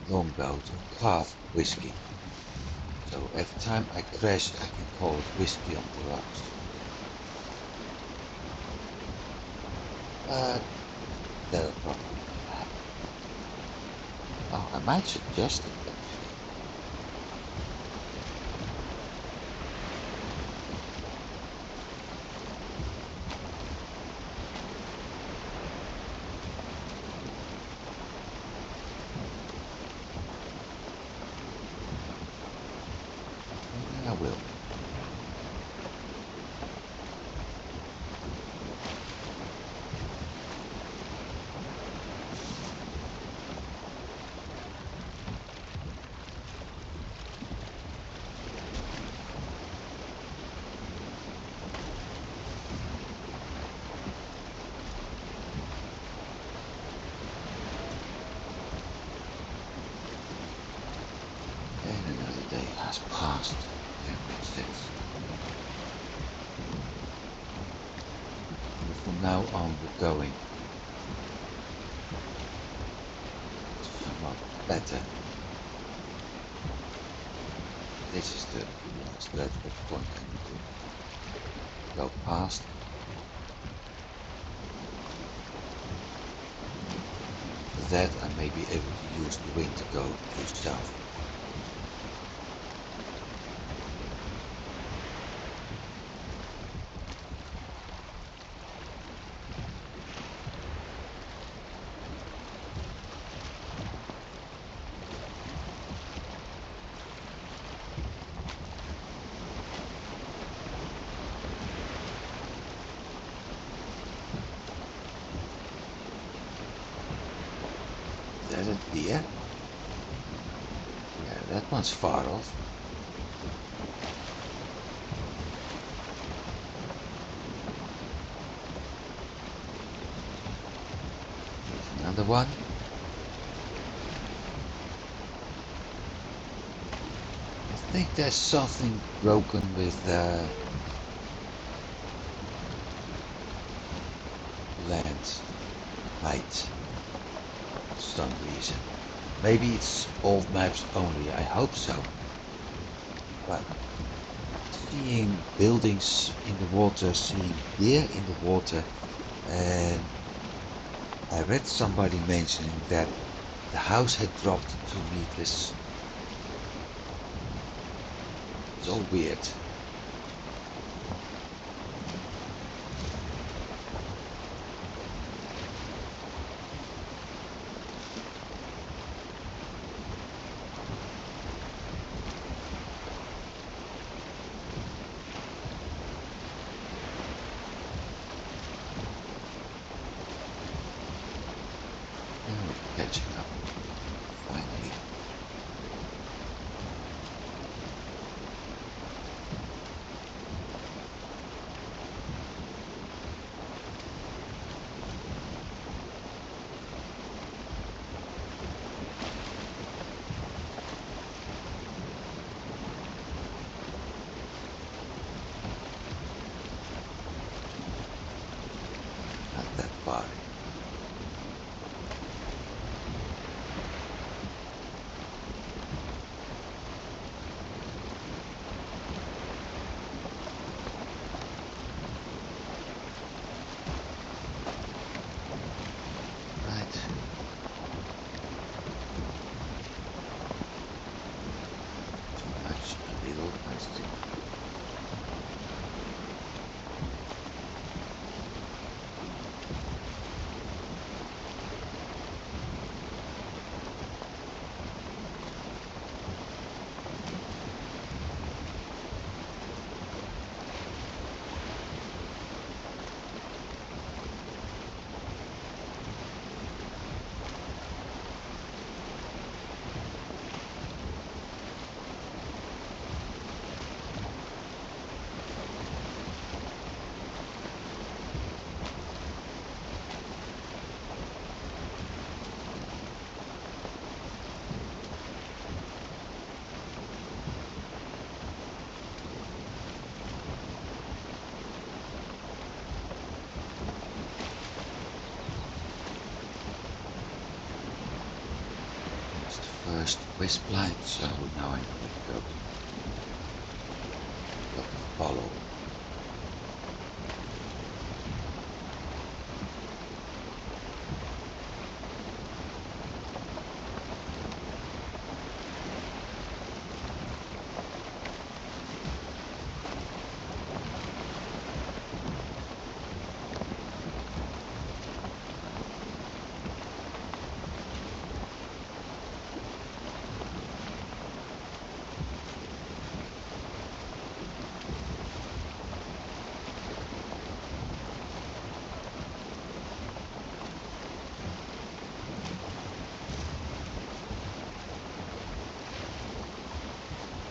longboat Carve Whiskey. So every time I crash, I can call it Whiskey on the Rocks. But that'll probably never happen. Oh, I might suggest it actually. Maybe I will. And another day has passed. That makes sense. But from now on we're going somewhat better. This is the last vertical point I need to go past. that, I may be able to use the wind to go due south. Is that a deer? Yeah, that one's far off. There's another one. I think there's something broken with land height for some reason. Maybe it's old maps only, I hope so. But seeing buildings in the water, seeing deer in the water, and I read somebody mentioning that the house had dropped 2 meters. It's all weird. Catching up, finally. Not that far. First west blind, so now I know where to go. Got to follow.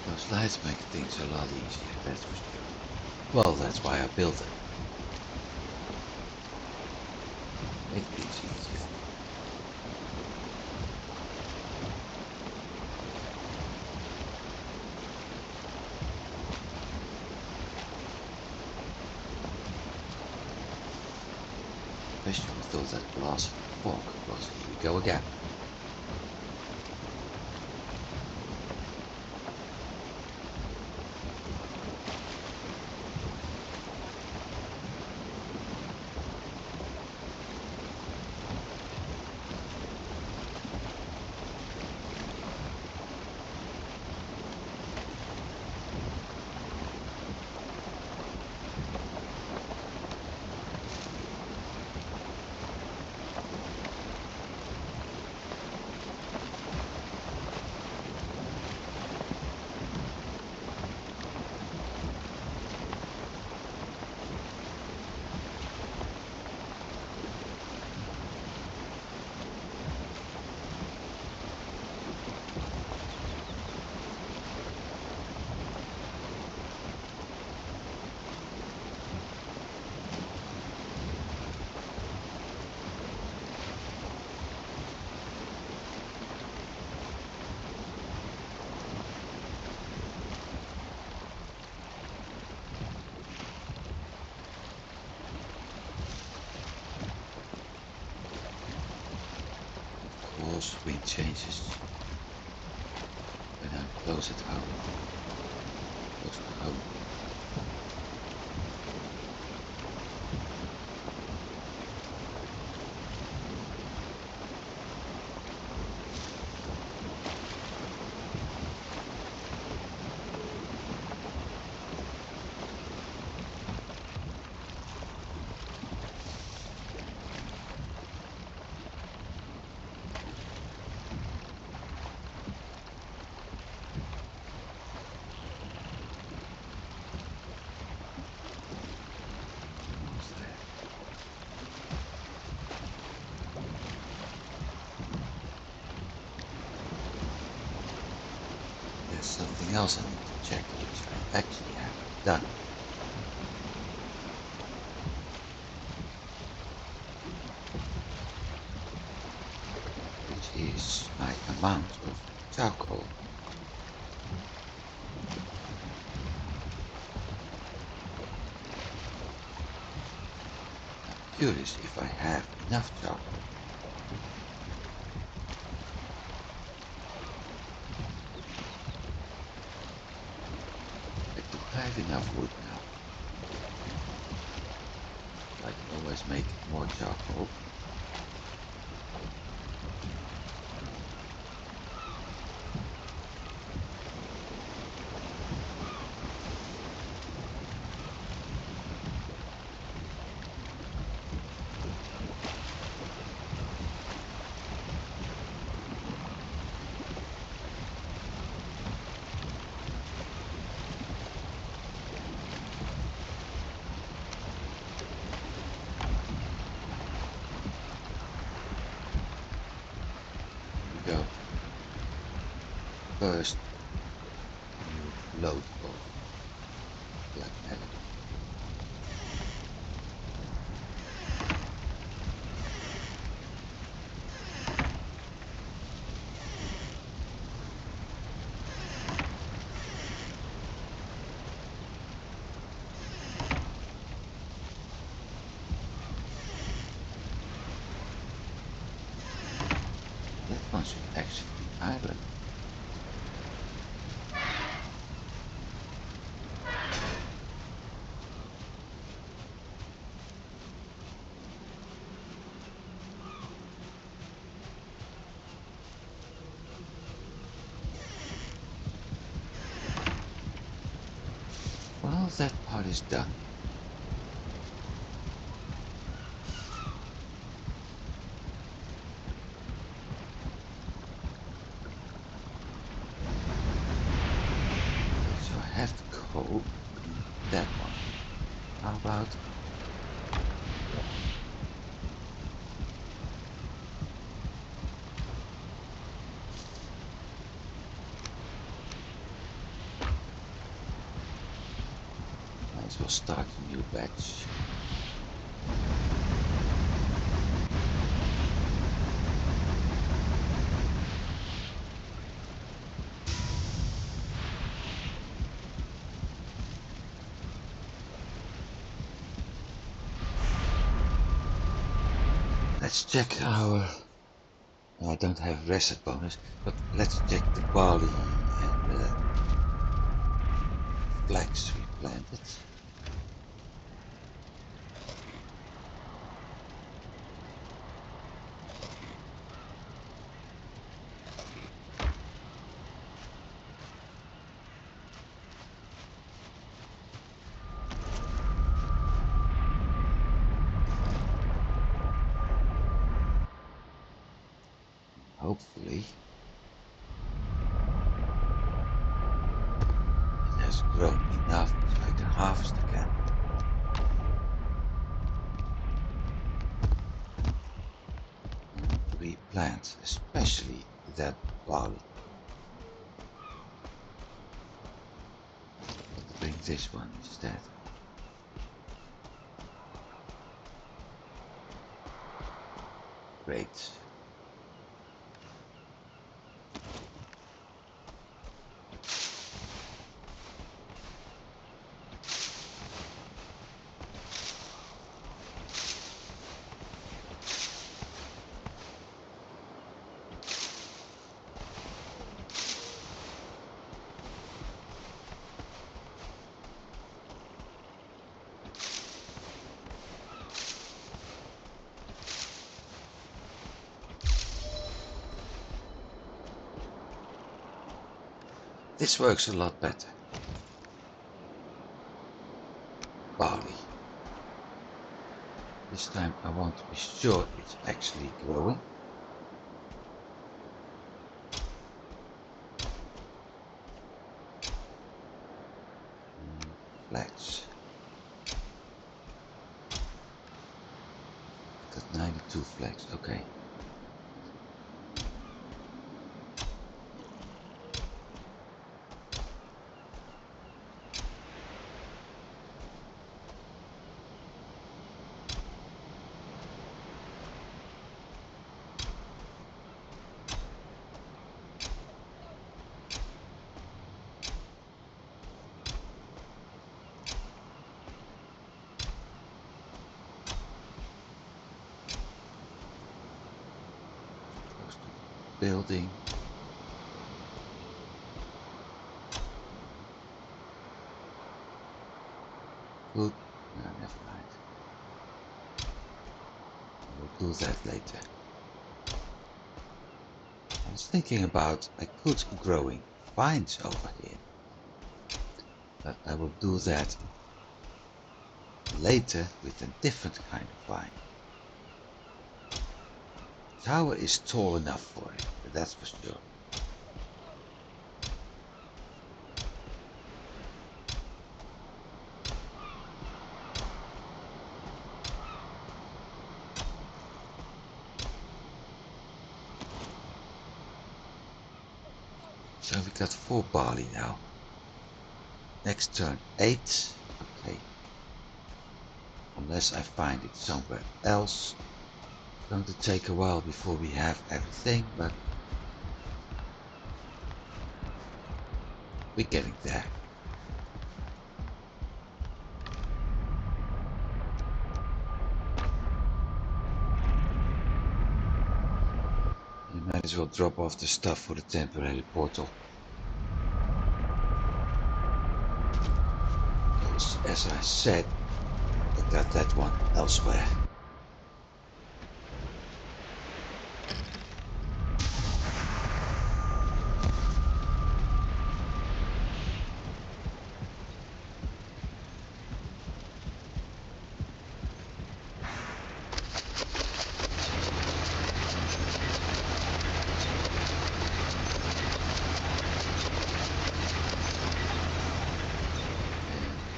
Those lights make things a lot easier, that's for sure. Well, that's why I built it. Make things easier. Especially with all that glass fog, because here we go again. those wind changes when I'm close at home, close to home. Almost there. There's something else I need to check, which I actually haven't done. Which is my amount of charcoal. I'm curious if I have enough charcoal. I do have enough wood now. I can always make more charcoal. Here we go. First, new load of black metal. That one should actually be iron. Well, that part is done. So I have to go in that one. How about might as well start a new batch. Let's check our... I don't have reset bonus, but let's check the barley and the flax we planted. Hopefully it has grown enough so I can harvest again. And replant, especially that barley. Let's bring this one instead. Great. This works a lot better. Barley. This time I want to be sure it's actually growing. Flax. Got 92 flax, okay. Building. Good. No, never mind. We'll do that later. I was thinking about I could growing vines over here. But I will do that later with a different kind of vine. The tower is tall enough for it, that's for sure. So we got 4 barley now. Next turn 8. Okay. Unless I find it somewhere else. It's going to take a while before we have everything, but we're getting there. You might as well drop off the stuff for the temporary portal. Because, as I said, I got that one elsewhere.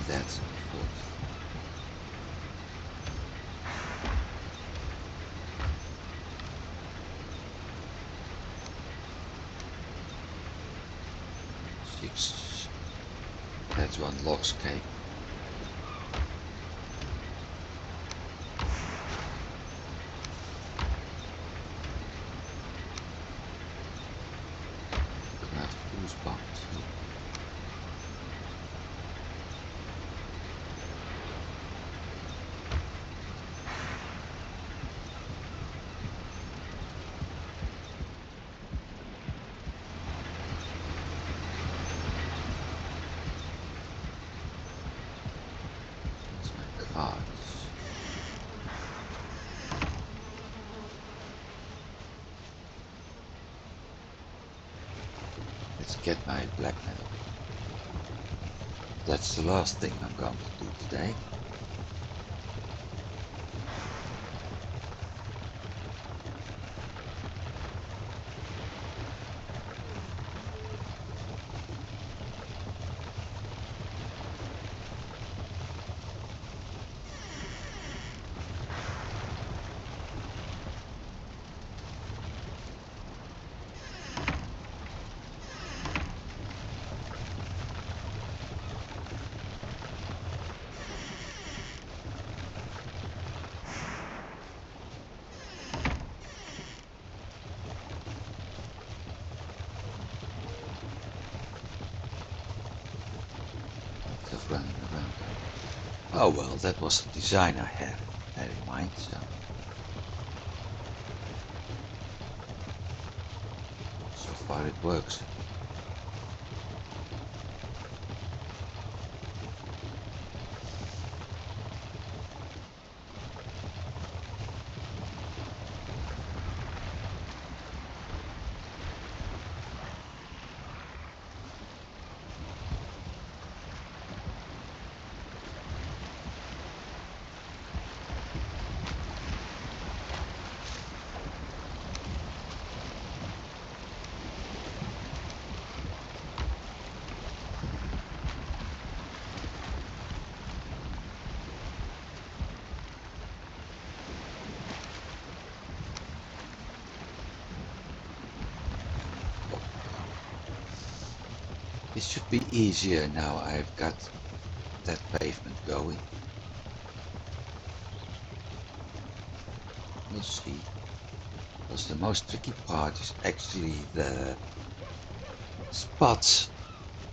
That's important. Six. That's one logscape. Craft goosebumps. Cards. Let's get my black metal. That's the last thing I'm going to do today. Running around. Oh well, that was a design I had in mind, so far it works. This should be easier now I've got that pavement going. We'll see. Because the most tricky part is actually the spots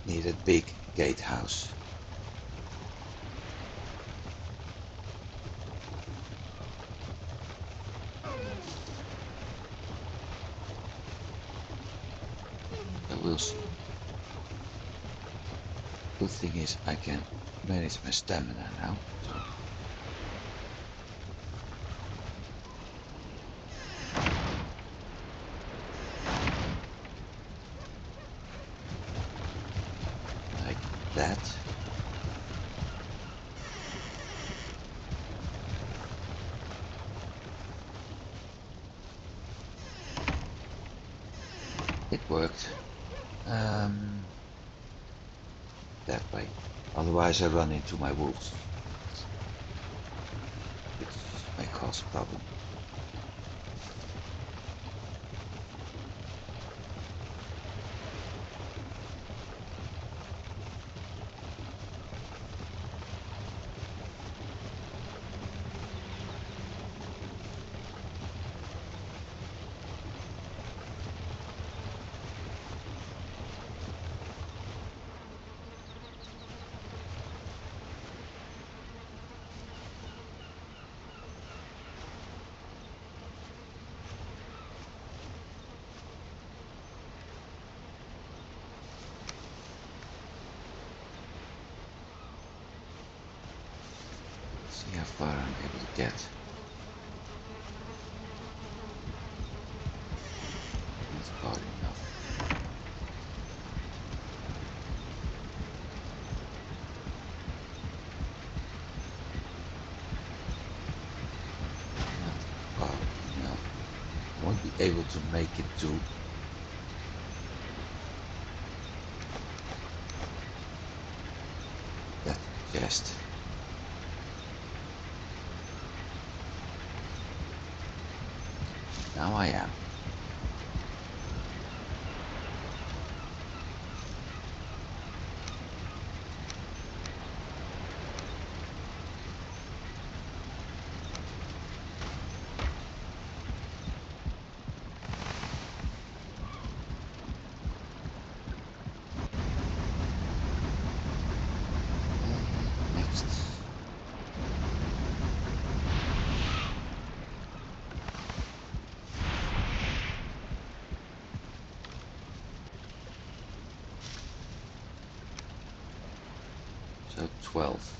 near that big gatehouse. So we'll see. Good thing is I can manage my stamina now. So. Like that. It worked. That way. Otherwise I run into my wolves, which may cause a problem. See how far I'm able to get. Not far enough. Not far enough. I won't be able to make it to that chest. Now I am. Next. So 12.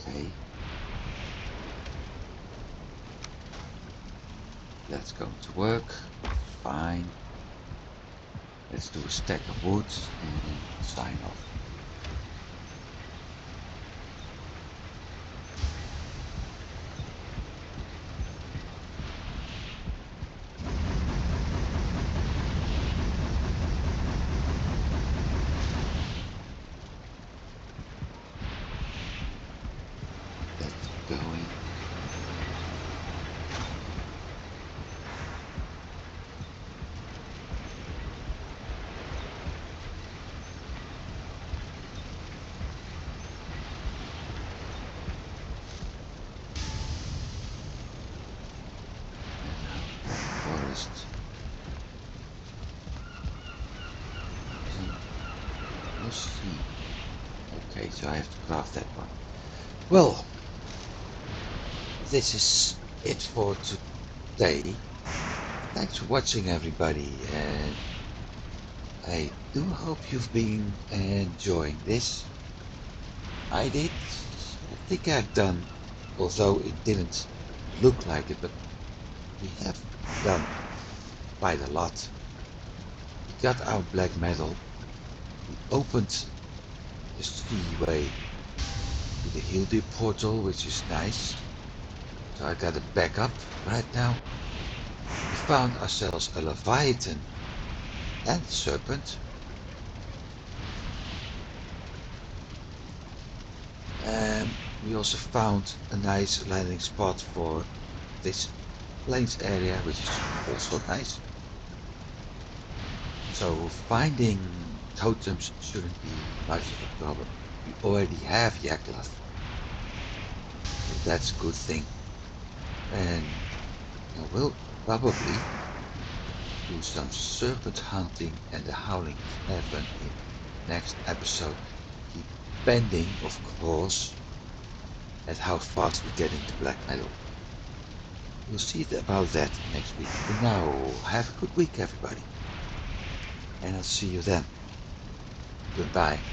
Okay. That's going to work. Fine. Let's do a stack of wood and sign off. That's going. Forest. We'll see. Okay, so I have to craft that one. Well, this is it for today. Thanks for watching, everybody, and I do hope you've been enjoying this. I did. I think I've done, although it didn't look like it, but we have done quite a lot. We got our black metal. We opened the seaway to the Hill Deep portal, which is nice. So I got a backup right now. We found ourselves a Leviathan and serpent. And we also found a nice landing spot for this plains area, which is also nice. So finding totems shouldn't be much of a problem. We already have Yaklas, so that's a good thing. And we'll probably do some serpent hunting and the Howling Heaven in next episode, depending, of course, at how fast we get into black metal. We'll see about that next week. For now, have a good week, everybody. And I'll see you then. Goodbye.